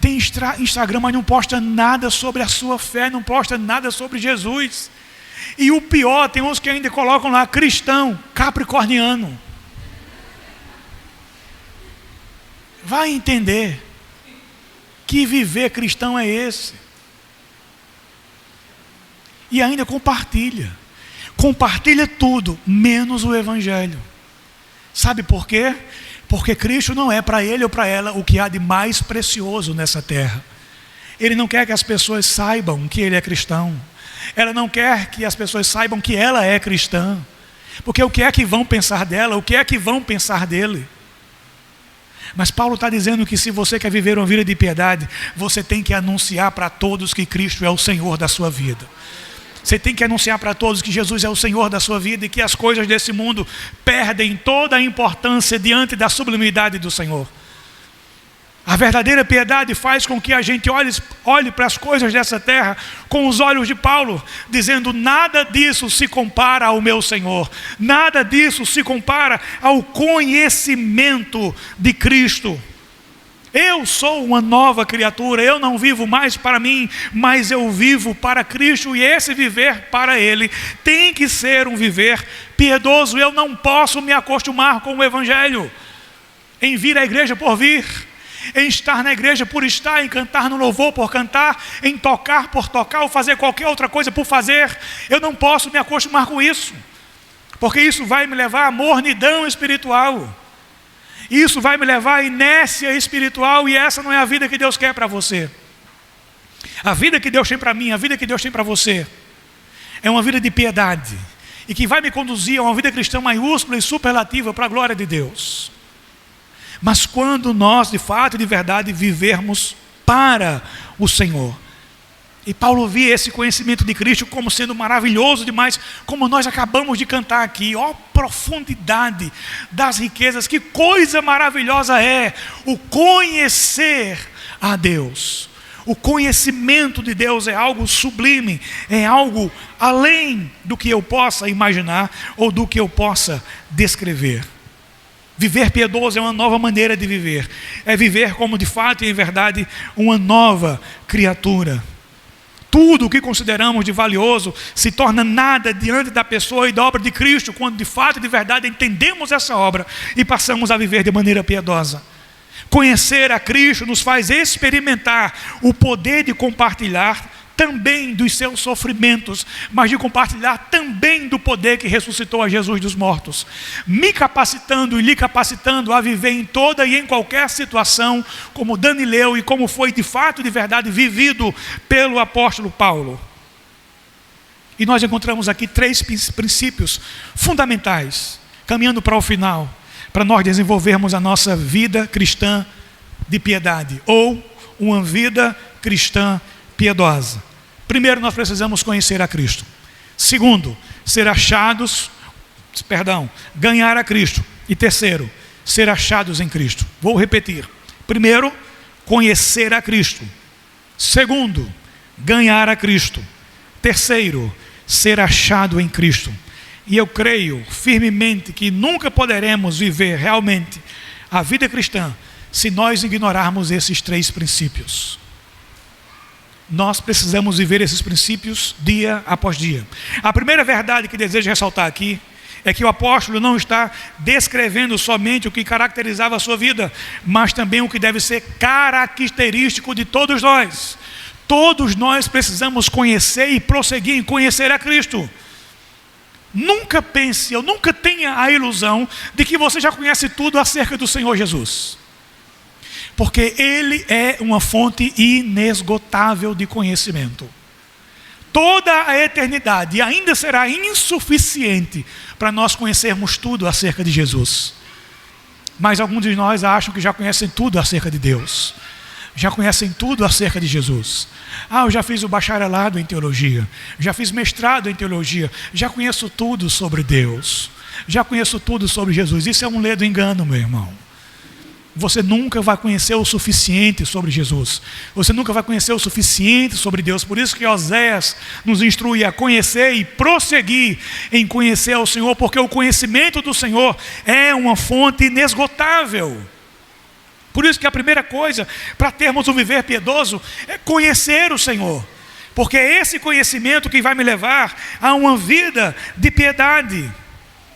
Tem Instagram, mas não posta nada sobre a sua fé, não posta nada sobre Jesus. E o pior, tem uns que ainda colocam lá: cristão capricorniano. Vai entender que viver cristão é esse. E ainda compartilha tudo, menos o Evangelho. Sabe por quê? Porque Cristo não é para ele ou para ela o que há de mais precioso nessa terra. Ele não quer que as pessoas saibam que ele é cristão. Ela não quer que as pessoas saibam que ela é cristã. Porque o que é que vão pensar dela? O que é que vão pensar dele? Mas Paulo está dizendo que se você quer viver uma vida de piedade, você tem que anunciar para todos que Cristo é o Senhor da sua vida. Você tem que anunciar para todos que Jesus é o Senhor da sua vida e que as coisas desse mundo perdem toda a importância diante da sublimidade do Senhor. A verdadeira piedade faz com que a gente olhe para as coisas dessa terra com os olhos de Paulo, dizendo: nada disso se compara ao meu Senhor, nada disso se compara ao conhecimento de Cristo. Eu sou uma nova criatura, eu não vivo mais para mim, mas eu vivo para Cristo, e esse viver para Ele tem que ser um viver piedoso. Eu não posso me acostumar com o Evangelho, em vir à igreja por vir, em estar na igreja por estar, em cantar no louvor por cantar, em tocar por tocar, ou fazer qualquer outra coisa por fazer. Eu não posso me acostumar com isso, porque isso vai me levar à mornidão espiritual. Isso vai me levar à inércia espiritual, e essa não é a vida que Deus quer para você. A vida que Deus tem para mim, a vida que Deus tem para você, é uma vida de piedade, e que vai me conduzir a uma vida cristã maiúscula e superlativa para a glória de Deus. Mas quando nós, de fato e de verdade, vivermos para o Senhor, E Paulo via esse conhecimento de Cristo como sendo maravilhoso demais, como nós acabamos de cantar aqui. Ó profundidade das riquezas, que coisa maravilhosa é o conhecer a Deus. O conhecimento de Deus é algo sublime, é algo além do que eu possa imaginar ou do que eu possa descrever. Viver piedoso é uma nova maneira de viver. É viver como de fato e em verdade uma nova criatura. Tudo o que consideramos de valioso se torna nada diante da pessoa e da obra de Cristo, quando de fato e de verdade entendemos essa obra e passamos a viver de maneira piedosa. Conhecer a Cristo nos faz experimentar o poder de compartilhar também dos seus sofrimentos, mas de compartilhar também do poder que ressuscitou a Jesus dos mortos, me capacitando e lhe capacitando a viver em toda e em qualquer situação, como Dani leu e como foi de fato e de verdade vivido pelo apóstolo Paulo. E nós encontramos aqui 3 princípios fundamentais, caminhando para o final, para nós desenvolvermos a nossa vida cristã de piedade, ou uma vida cristã piedosa. Primeiro, nós precisamos conhecer a Cristo. Segundo, ganhar a Cristo. E terceiro, ser achados em Cristo. Vou repetir. Primeiro, conhecer a Cristo. Segundo, ganhar a Cristo. Terceiro, ser achado em Cristo. E eu creio firmemente que nunca poderemos viver realmente a vida cristã se nós ignorarmos esses 3 princípios. Nós precisamos viver esses princípios dia após dia. A primeira verdade que desejo ressaltar aqui é que o apóstolo não está descrevendo somente o que caracterizava a sua vida, mas também o que deve ser característico de todos nós. Todos nós precisamos conhecer e prosseguir em conhecer a Cristo. Nunca pense, ou nunca tenha a ilusão de que você já conhece tudo acerca do Senhor Jesus. Porque Ele é uma fonte inesgotável de conhecimento. Toda a eternidade ainda será insuficiente para nós conhecermos tudo acerca de Jesus. Mas alguns de nós acham que já conhecem tudo acerca de Deus. Já conhecem tudo acerca de Jesus. Eu já fiz o bacharelado em teologia. Já fiz mestrado em teologia. Já conheço tudo sobre Deus. Já conheço tudo sobre Jesus. Isso é um ledo engano, meu irmão. Você nunca vai conhecer o suficiente sobre Jesus. Você nunca vai conhecer o suficiente sobre Deus. Por isso que Oséias nos instrui a conhecer e prosseguir em conhecer ao Senhor, porque o conhecimento do Senhor é uma fonte inesgotável. Por isso que a primeira coisa para termos um viver piedoso é conhecer o Senhor, porque é esse conhecimento que vai me levar a uma vida de piedade.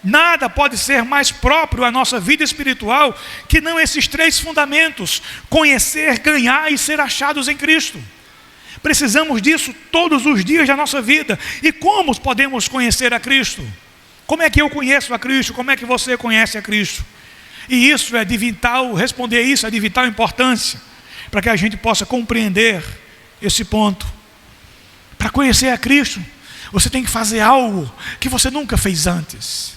Nada pode ser mais próprio à nossa vida espiritual que não esses 3 fundamentos: conhecer, ganhar e ser achados em Cristo. Precisamos disso todos os dias da nossa vida. E como podemos conhecer a Cristo? Como é que eu conheço a Cristo? Como é que você conhece a Cristo? E isso é de vital, responder isso é de vital importância, para que a gente possa compreender esse ponto. Para conhecer a Cristo, você tem que fazer algo que você nunca fez antes.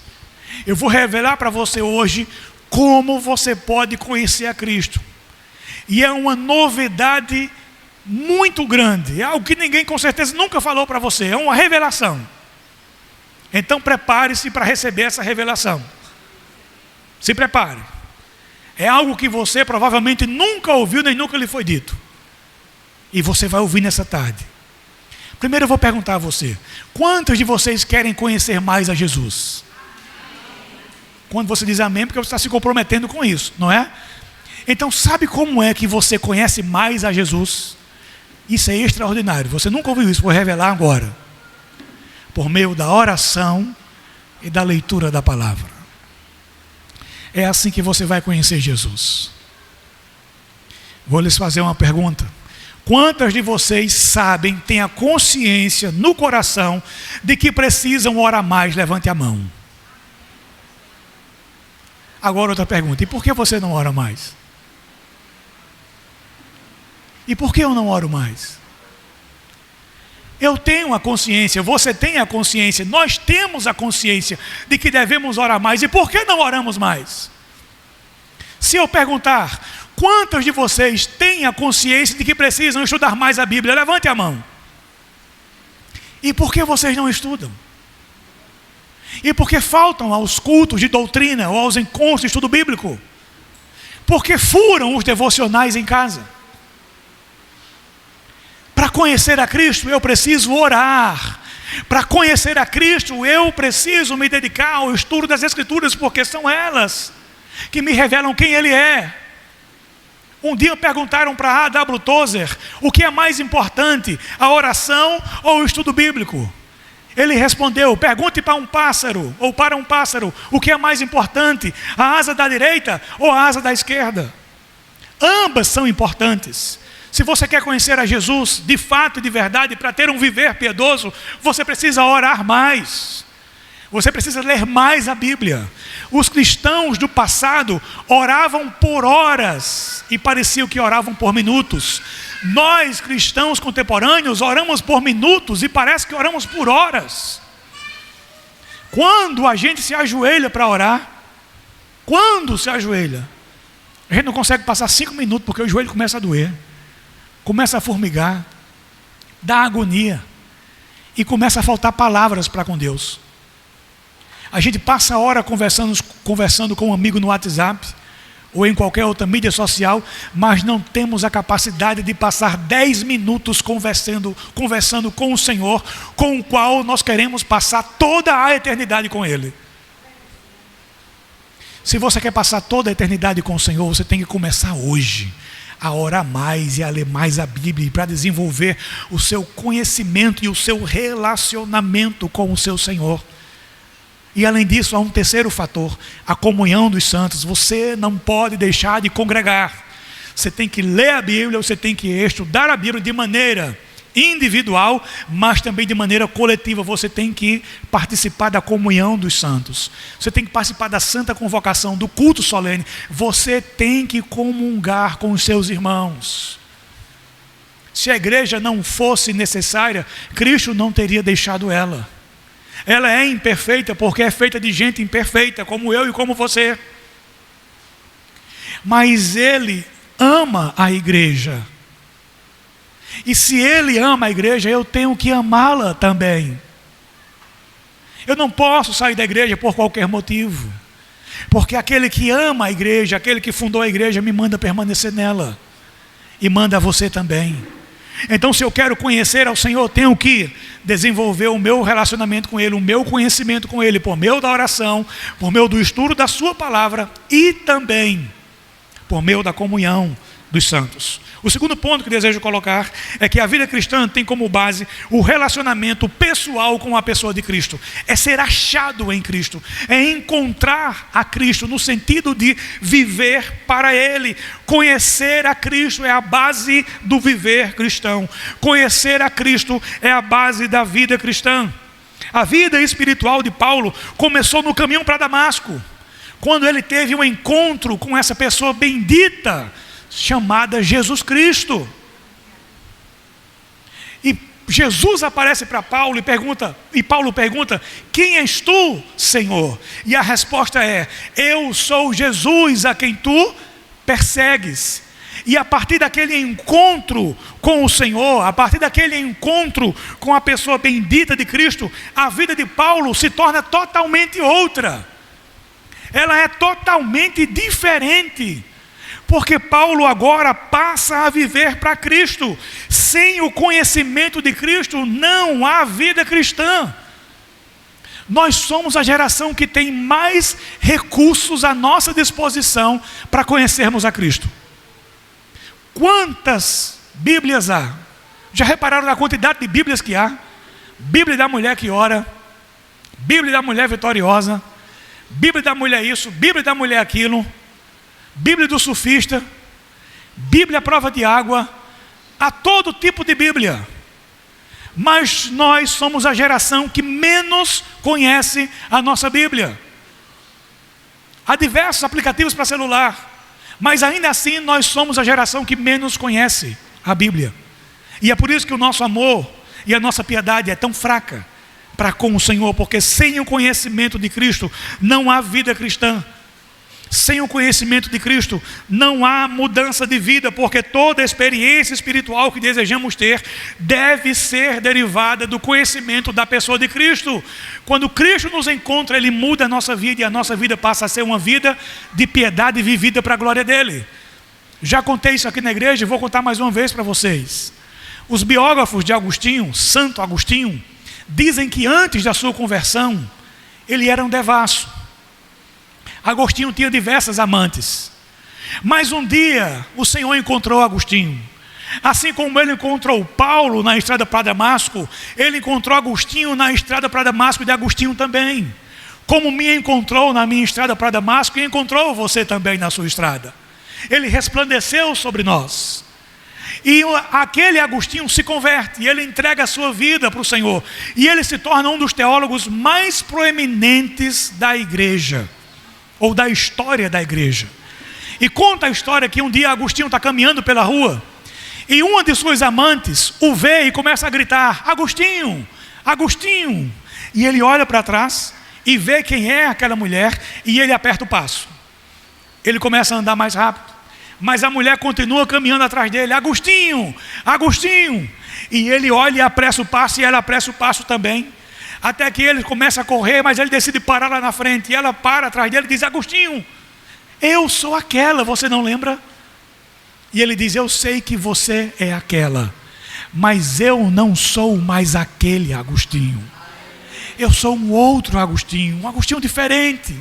Eu vou revelar para você hoje como você pode conhecer a Cristo. E é uma novidade muito grande, é algo que ninguém com certeza nunca falou para você, é uma revelação. Então prepare-se para receber essa revelação. Se prepare. É algo que você provavelmente nunca ouviu, nem nunca lhe foi dito. E você vai ouvir nessa tarde. Primeiro eu vou perguntar a você: quantos de vocês querem conhecer mais a Jesus? Quando você diz amém, porque você está se comprometendo com isso, não é? Então sabe como é que você conhece mais a Jesus? Isso é extraordinário. Você nunca ouviu isso, vou revelar agora. Por meio da oração e da leitura da palavra. É assim que você vai conhecer Jesus. Vou lhes fazer uma pergunta. Quantas de vocês sabem, têm a consciência no coração de que precisam orar mais? Levante a mão. Agora outra pergunta: e por que você não ora mais? E por que eu não oro mais? Eu tenho a consciência, você tem a consciência, nós temos a consciência de que devemos orar mais. E por que não oramos mais? Se eu perguntar, quantos de vocês têm a consciência de que precisam estudar mais a Bíblia? Levante a mão. E por que vocês não estudam? E por que faltam aos cultos de doutrina ou aos encontros de estudo bíblico? Porque furam os devocionais em casa. Para conhecer a Cristo eu preciso orar. Para conhecer a Cristo eu preciso me dedicar ao estudo das Escrituras, porque são elas que me revelam quem Ele é. Um dia perguntaram para A.W. Tozer o que é mais importante, a oração ou o estudo bíblico. Ele respondeu: pergunte para um pássaro o que é mais importante, a asa da direita ou a asa da esquerda. Ambas são importantes. Se você quer conhecer a Jesus de fato e de verdade, para ter um viver piedoso, você precisa orar mais. Você precisa ler mais a Bíblia. Os cristãos do passado oravam por horas e parecia que oravam por minutos. Nós, cristãos contemporâneos, oramos por minutos e parece que oramos por horas. Quando a gente se ajoelha para orar, a gente não consegue passar 5 minutos porque o joelho começa a doer, começa a formigar, dá agonia e começa a faltar palavras para com Deus. A gente passa a hora conversando com um amigo no WhatsApp ou em qualquer outra mídia social, mas não temos a capacidade de passar 10 minutos conversando com o Senhor, com o qual nós queremos passar toda a eternidade com Ele. Se você quer passar toda a eternidade com o Senhor, você tem que começar hoje a orar mais e a ler mais a Bíblia, para desenvolver o seu conhecimento e o seu relacionamento com o seu Senhor. E além disso, há um terceiro fator, a comunhão dos santos. Você não pode deixar de congregar. Você tem que ler a Bíblia, você tem que estudar a Bíblia de maneira individual, mas também de maneira coletiva. Você tem que participar da comunhão dos santos. Você tem que participar da santa convocação, do culto solene. Você tem que comungar com os seus irmãos. Se a igreja não fosse necessária, Cristo não teria deixado ela. Ela é imperfeita porque é feita de gente imperfeita, como eu e como você. Mas Ele ama a igreja. E se Ele ama a igreja, eu tenho que amá-la também. Eu não posso sair da igreja por qualquer motivo. Porque aquele que ama a igreja, aquele que fundou a igreja, me manda permanecer nela. E manda a você também. Então, se eu quero conhecer ao Senhor, eu tenho que desenvolver o meu relacionamento com Ele, o meu conhecimento com Ele, por meio da oração, por meio do estudo da Sua palavra e também por meio da comunhão dos santos. O segundo ponto que desejo colocar é que a vida cristã tem como base o relacionamento pessoal com a pessoa de Cristo. É ser achado em Cristo, é encontrar a Cristo no sentido de viver para Ele. Conhecer a Cristo é a base do viver cristão. Conhecer a Cristo é a base da vida cristã. A vida espiritual de Paulo começou no caminho para Damasco, quando ele teve um encontro com essa pessoa bendita chamada Jesus Cristo. E Jesus aparece para Paulo e Paulo pergunta: quem és tu, Senhor? E a resposta é: eu sou Jesus a quem tu persegues. E a partir daquele encontro com o Senhor, a partir daquele encontro com a pessoa bendita de Cristo, a vida de Paulo se torna totalmente outra. Ela é totalmente diferente. Porque Paulo agora passa a viver para Cristo. Sem o conhecimento de Cristo não há vida cristã. Nós somos a geração que tem mais recursos à nossa disposição para conhecermos a Cristo. Quantas Bíblias há? Já repararam na quantidade de Bíblias que há? Bíblia da mulher que ora, Bíblia da mulher vitoriosa, Bíblia da mulher isso, Bíblia da mulher aquilo, Bíblia do surfista, Bíblia à prova de água, há todo tipo de Bíblia. Mas nós somos a geração que menos conhece a nossa Bíblia. Há diversos aplicativos para celular, mas ainda assim nós somos a geração que menos conhece a Bíblia. E é por isso que o nosso amor e a nossa piedade é tão fraca para com o Senhor, porque sem o conhecimento de Cristo não há vida cristã. Sem o conhecimento de Cristo, não há mudança de vida, porque toda experiência espiritual que desejamos ter deve ser derivada do conhecimento da pessoa de Cristo. Quando Cristo nos encontra, Ele muda a nossa vida, e a nossa vida passa a ser uma vida de piedade vivida para a glória dEle. Já contei isso aqui na igreja e vou contar mais uma vez para vocês. Os biógrafos de Agostinho, Santo Agostinho, dizem que antes da sua conversão, ele era um devasso. Agostinho tinha diversas amantes, mas um dia o Senhor encontrou Agostinho. Assim como ele encontrou Paulo na estrada para Damasco, ele encontrou Agostinho na estrada para Damasco, e Agostinho também, como me encontrou na minha estrada para Damasco, e encontrou você também na sua estrada. Ele resplandeceu sobre nós, e aquele Agostinho se converte, e ele entrega a sua vida para o Senhor, e ele se torna um dos teólogos mais proeminentes da igreja, ou da história da igreja. E conta a história que um dia Agostinho está caminhando pela rua, e uma de suas amantes o vê e começa a gritar: Agostinho, Agostinho. E ele olha para trás e vê quem é aquela mulher, e ele aperta o passo. Ele começa a andar mais rápido, mas a mulher continua caminhando atrás dele: Agostinho, Agostinho. E ele olha e apressa o passo, e ela apressa o passo também. Até que ele começa a correr, mas ele decide parar lá na frente, e ela para atrás dele e diz: Agostinho, eu sou aquela, você não lembra? E ele diz: eu sei que você é aquela, mas eu não sou mais aquele Agostinho. Eu sou um outro Agostinho, um Agostinho diferente,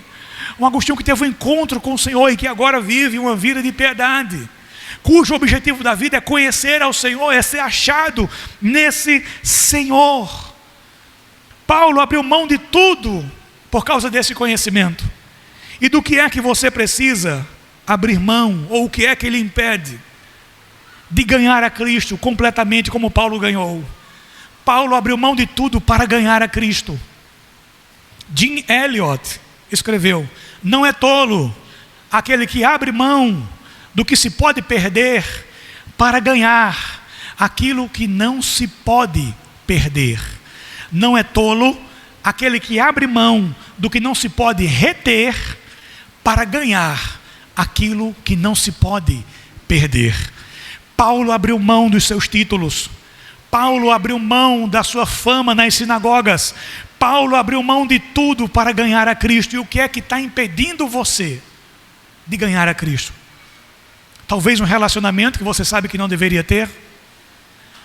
um Agostinho que teve um encontro com o Senhor e que agora vive uma vida de piedade, cujo objetivo da vida é conhecer ao Senhor, é ser achado nesse Senhor. Paulo abriu mão de tudo por causa desse conhecimento. E do que é que você precisa abrir mão, ou o que é que lhe impede de ganhar a Cristo completamente como Paulo ganhou? Paulo abriu mão de tudo para ganhar a Cristo. Jim Elliot escreveu: não é tolo aquele que abre mão do que se pode perder para ganhar aquilo que não se pode perder. Não é tolo aquele que abre mão do que não se pode reter para ganhar aquilo que não se pode perder. Paulo abriu mão dos seus títulos. Paulo abriu mão da sua fama nas sinagogas. Paulo abriu mão de tudo para ganhar a Cristo. E o que é que está impedindo você de ganhar a Cristo? Talvez um relacionamento que você sabe que não deveria ter.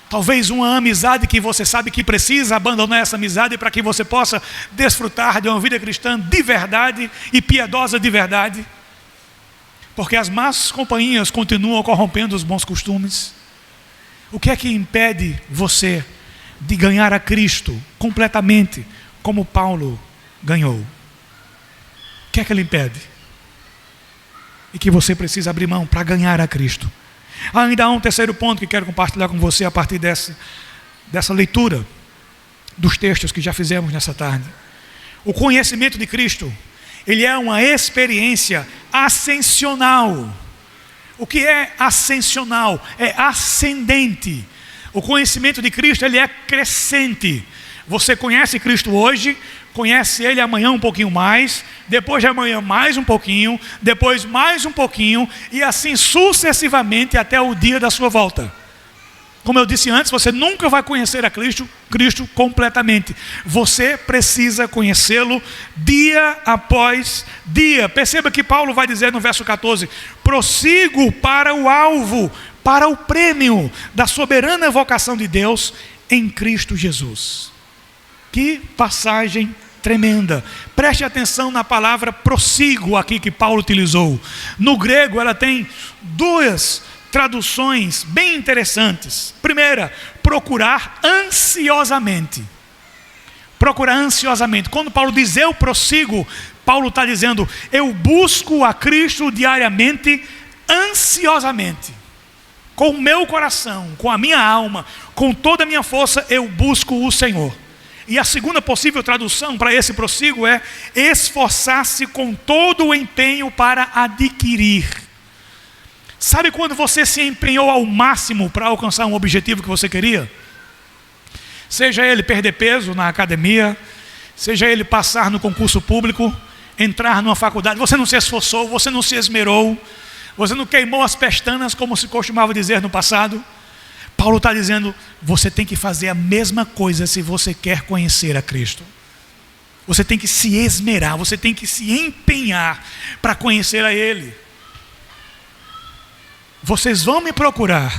Talvez uma amizade que você sabe que precisa abandonar essa amizade para que você possa desfrutar de uma vida cristã de verdade e piedosa de verdade. Porque as más companhias continuam corrompendo os bons costumes. O que é que impede você de ganhar a Cristo completamente, como Paulo ganhou? O que é que lhe impede? E que você precisa abrir mão para ganhar a Cristo. Ainda há um terceiro ponto que quero compartilhar com você a partir dessa leitura dos textos que já fizemos nessa tarde. O conhecimento de Cristo, ele é uma experiência ascensional. O que é ascensional? É ascendente. O conhecimento de Cristo, ele é crescente. Você conhece Cristo hoje, conhece Ele amanhã um pouquinho mais, depois de amanhã mais um pouquinho, depois mais um pouquinho, e assim sucessivamente até o dia da sua volta. Como eu disse antes, você nunca vai conhecer a Cristo completamente. Você precisa conhecê-lo dia após dia. Perceba que Paulo vai dizer no verso 14: prossigo para o alvo, para o prêmio da soberana vocação de Deus em Cristo Jesus. Que passagem tremenda. Preste atenção na palavra prossigo aqui que Paulo utilizou. No grego ela tem duas traduções bem interessantes. Primeira, procurar ansiosamente. Procurar ansiosamente. Quando Paulo diz eu prossigo, Paulo está dizendo eu busco a Cristo diariamente, ansiosamente. Com o meu coração, com a minha alma, com toda a minha força, eu busco o Senhor. E a segunda possível tradução para esse prossigo é esforçar-se com todo o empenho para adquirir. Sabe quando você se empenhou ao máximo para alcançar um objetivo que você queria? Seja ele perder peso na academia, seja ele passar no concurso público, entrar numa faculdade, você não se esforçou, você não se esmerou, você não queimou as pestanas, como se costumava dizer no passado. Paulo está dizendo, você tem que fazer a mesma coisa se você quer conhecer a Cristo. Você tem que se esmerar, você tem que se empenhar para conhecer a Ele. Vocês vão me procurar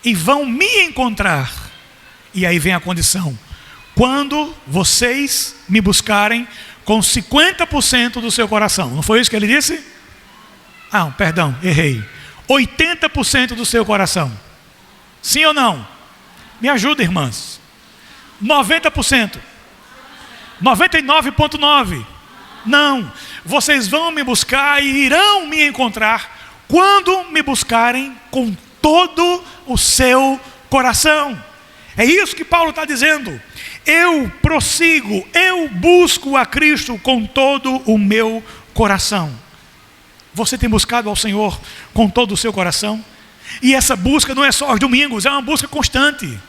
e vão me encontrar. E aí vem a condição: quando vocês me buscarem com 50% do seu coração. Não foi isso que ele disse? Perdão, errei. 80% do seu coração. Sim ou não? Me ajuda, irmãs. 90%. 99,9%. Não. Vocês vão me buscar e irão me encontrar quando me buscarem com todo o seu coração. É isso que Paulo está dizendo. Eu prossigo, eu busco a Cristo com todo o meu coração. Você tem buscado ao Senhor com todo o seu coração? E essa busca não é só aos domingos, é uma busca constante.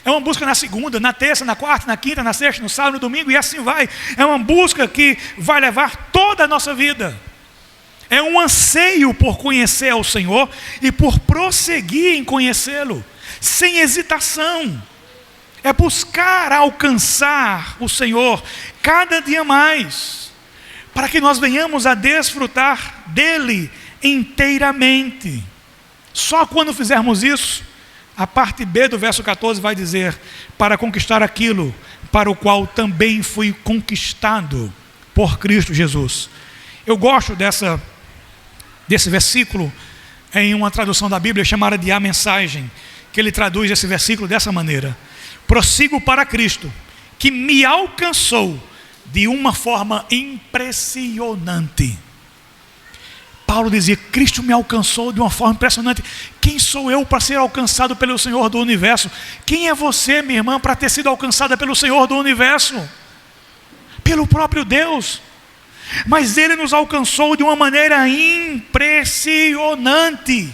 É uma busca na segunda, na terça, na quarta, na quinta, na sexta, no sábado, no domingo, e assim vai. É uma busca que vai levar toda a nossa vida. É um anseio por conhecer ao Senhor e por prosseguir em conhecê-lo, sem hesitação. É buscar alcançar o Senhor cada dia mais, para que nós venhamos a desfrutar dele inteiramente. Só quando fizermos isso, a parte B do verso 14 vai dizer: para conquistar aquilo para o qual também fui conquistado por Cristo Jesus. Eu gosto desse versículo em uma tradução da Bíblia chamada de A Mensagem, que ele traduz esse versículo dessa maneira: prossigo para Cristo, que me alcançou de uma forma impressionante. Paulo dizia: Cristo me alcançou de uma forma impressionante. Quem sou eu para ser alcançado pelo Senhor do Universo? Quem é você, minha irmã, para ter sido alcançada pelo Senhor do Universo? Pelo próprio Deus. Mas Ele nos alcançou de uma maneira impressionante.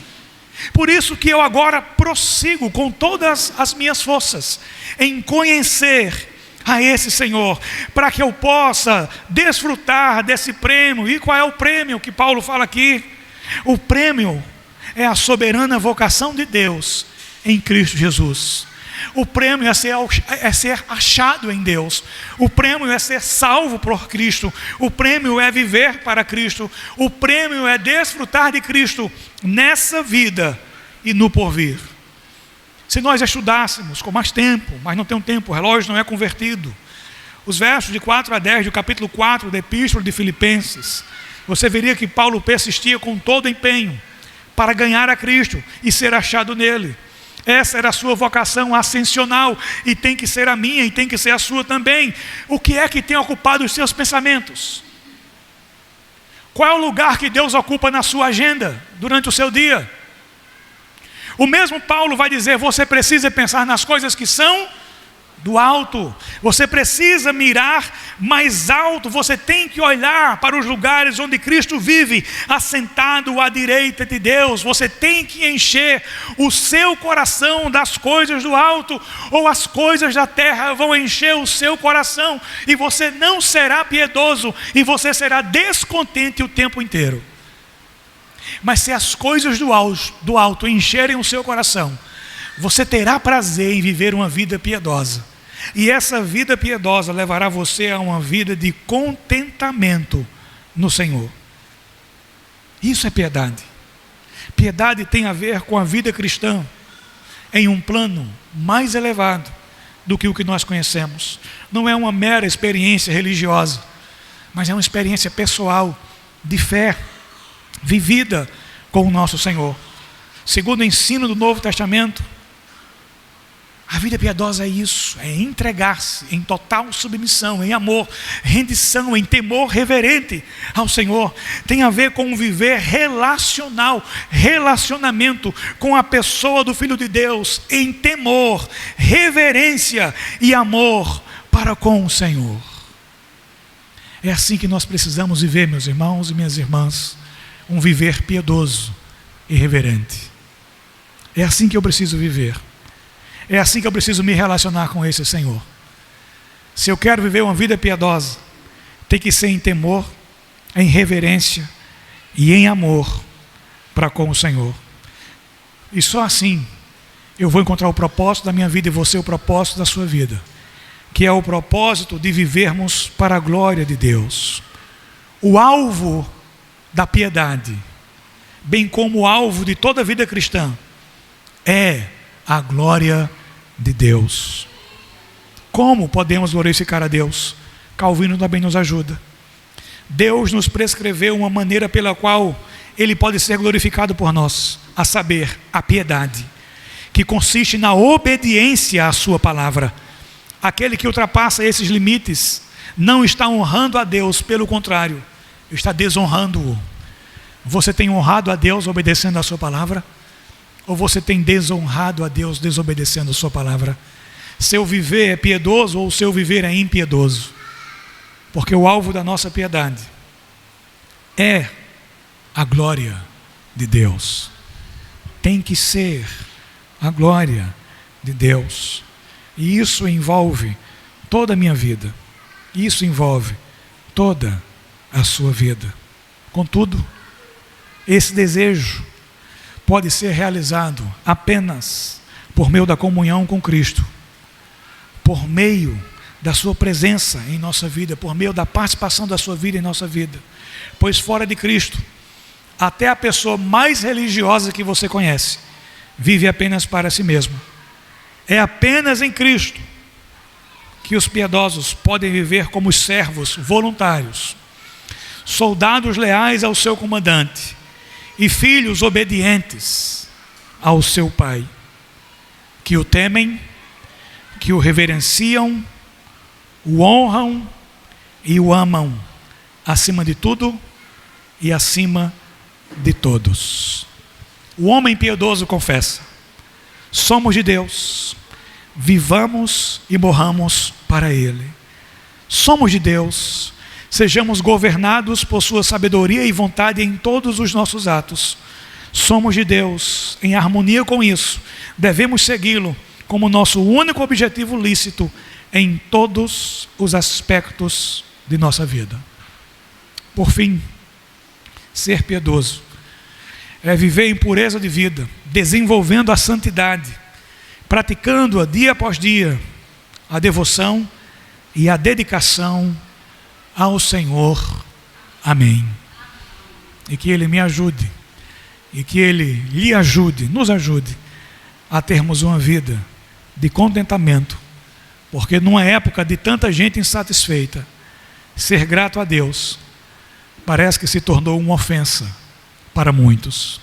Por isso que eu agora prossigo com todas as minhas forças em conhecer a esse Senhor, para que eu possa desfrutar desse prêmio. E qual é o prêmio que Paulo fala aqui? O prêmio é a soberana vocação de Deus em Cristo Jesus. O prêmio é ser achado em Deus. O prêmio é ser salvo por Cristo. O prêmio é viver para Cristo. O prêmio é desfrutar de Cristo nessa vida e no porvir. Se nós estudássemos com mais tempo, mas não tem um tempo, o relógio não é convertido, os versos de 4 a 10 do capítulo 4 da Epístola de Filipenses, você veria que Paulo persistia com todo empenho para ganhar a Cristo e ser achado nele. Essa era a sua vocação ascensional, e tem que ser a minha e tem que ser a sua também. O que é que tem ocupado os seus pensamentos? Qual é o lugar que Deus ocupa na sua agenda durante o seu dia? O mesmo Paulo vai dizer: você precisa pensar nas coisas que são do alto. Você precisa mirar mais alto. Você tem que olhar para os lugares onde Cristo vive, assentado à direita de Deus. Você tem que encher o seu coração das coisas do alto, ou as coisas da terra vão encher o seu coração, e você não será piedoso, e você será descontente o tempo inteiro. Mas se as coisas do alto encherem o seu coração, você terá prazer em viver uma vida piedosa. E essa vida piedosa levará você a uma vida de contentamento no Senhor. Isso é piedade. Piedade tem a ver com a vida cristã em um plano mais elevado do que o que nós conhecemos. Não é uma mera experiência religiosa, mas é uma experiência pessoal de fé vivida com o nosso Senhor. Segundo o ensino do Novo Testamento, a vida piedosa é isso: é entregar-se em total submissão, em amor, rendição, em temor reverente ao Senhor. Tem a ver com um viver relacional, relacionamento com a pessoa do Filho de Deus, em temor, reverência e amor para com o Senhor. É assim que nós precisamos viver, meus irmãos e minhas irmãs, um viver piedoso e reverente. É assim que eu preciso viver. É assim que eu preciso me relacionar com esse Senhor. Se eu quero viver uma vida piedosa, tem que ser em temor em reverência e em amor para com o Senhor. E só assim eu vou encontrar o propósito da minha vida e você o propósito da sua vida, que é o propósito de vivermos para a glória de Deus. O alvo da piedade, bem como o alvo de toda a vida cristã, é a glória de Deus. Como podemos glorificar a Deus? Calvino também nos ajuda. Deus nos prescreveu uma maneira pela qual Ele pode ser glorificado por nós, a saber, a piedade, que consiste na obediência à sua palavra. Aquele que ultrapassa esses limites não está honrando a Deus, pelo contrário, está desonrando-o. Você tem honrado a Deus obedecendo a sua palavra? Ou você tem desonrado a Deus desobedecendo a sua palavra? Seu viver é piedoso ou seu viver é impiedoso? Porque o alvo da nossa piedade é a glória de Deus. Tem que ser a glória de Deus. E isso envolve toda a minha vida. Isso envolve toda a sua vida. Contudo, esse desejo pode ser realizado apenas por meio da comunhão com Cristo, por meio da sua presença em nossa vida, por meio da participação da sua vida em nossa vida. Pois fora de Cristo, até a pessoa mais religiosa que você conhece vive apenas para si mesma. É apenas em Cristo que os piedosos podem viver como servos voluntários, soldados leais ao seu comandante e filhos obedientes ao seu Pai, que o temem, que o reverenciam, o honram e o amam acima de tudo e acima de todos. O homem piedoso confessa: somos de Deus, vivamos e morramos para Ele. Somos de Deus, sejamos governados por sua sabedoria e vontade em todos os nossos atos. Somos de Deus, em harmonia com isso, devemos segui-lo como nosso único objetivo lícito em todos os aspectos de nossa vida. Por fim, ser piedoso é viver em pureza de vida, desenvolvendo a santidade, praticando-a dia após dia, a devoção e a dedicação ao Senhor. Amém. E que Ele me ajude, e que Ele lhe ajude, nos ajude a termos uma vida de contentamento, porque numa época de tanta gente insatisfeita, ser grato a Deus parece que se tornou uma ofensa para muitos.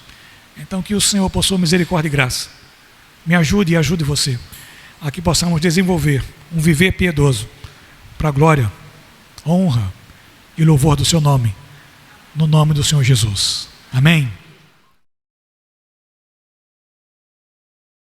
Então que o Senhor, por sua misericórdia e graça, me ajude e ajude você a que possamos desenvolver um viver piedoso para a glória, honra e louvor do seu nome, no nome do Senhor Jesus. Amém.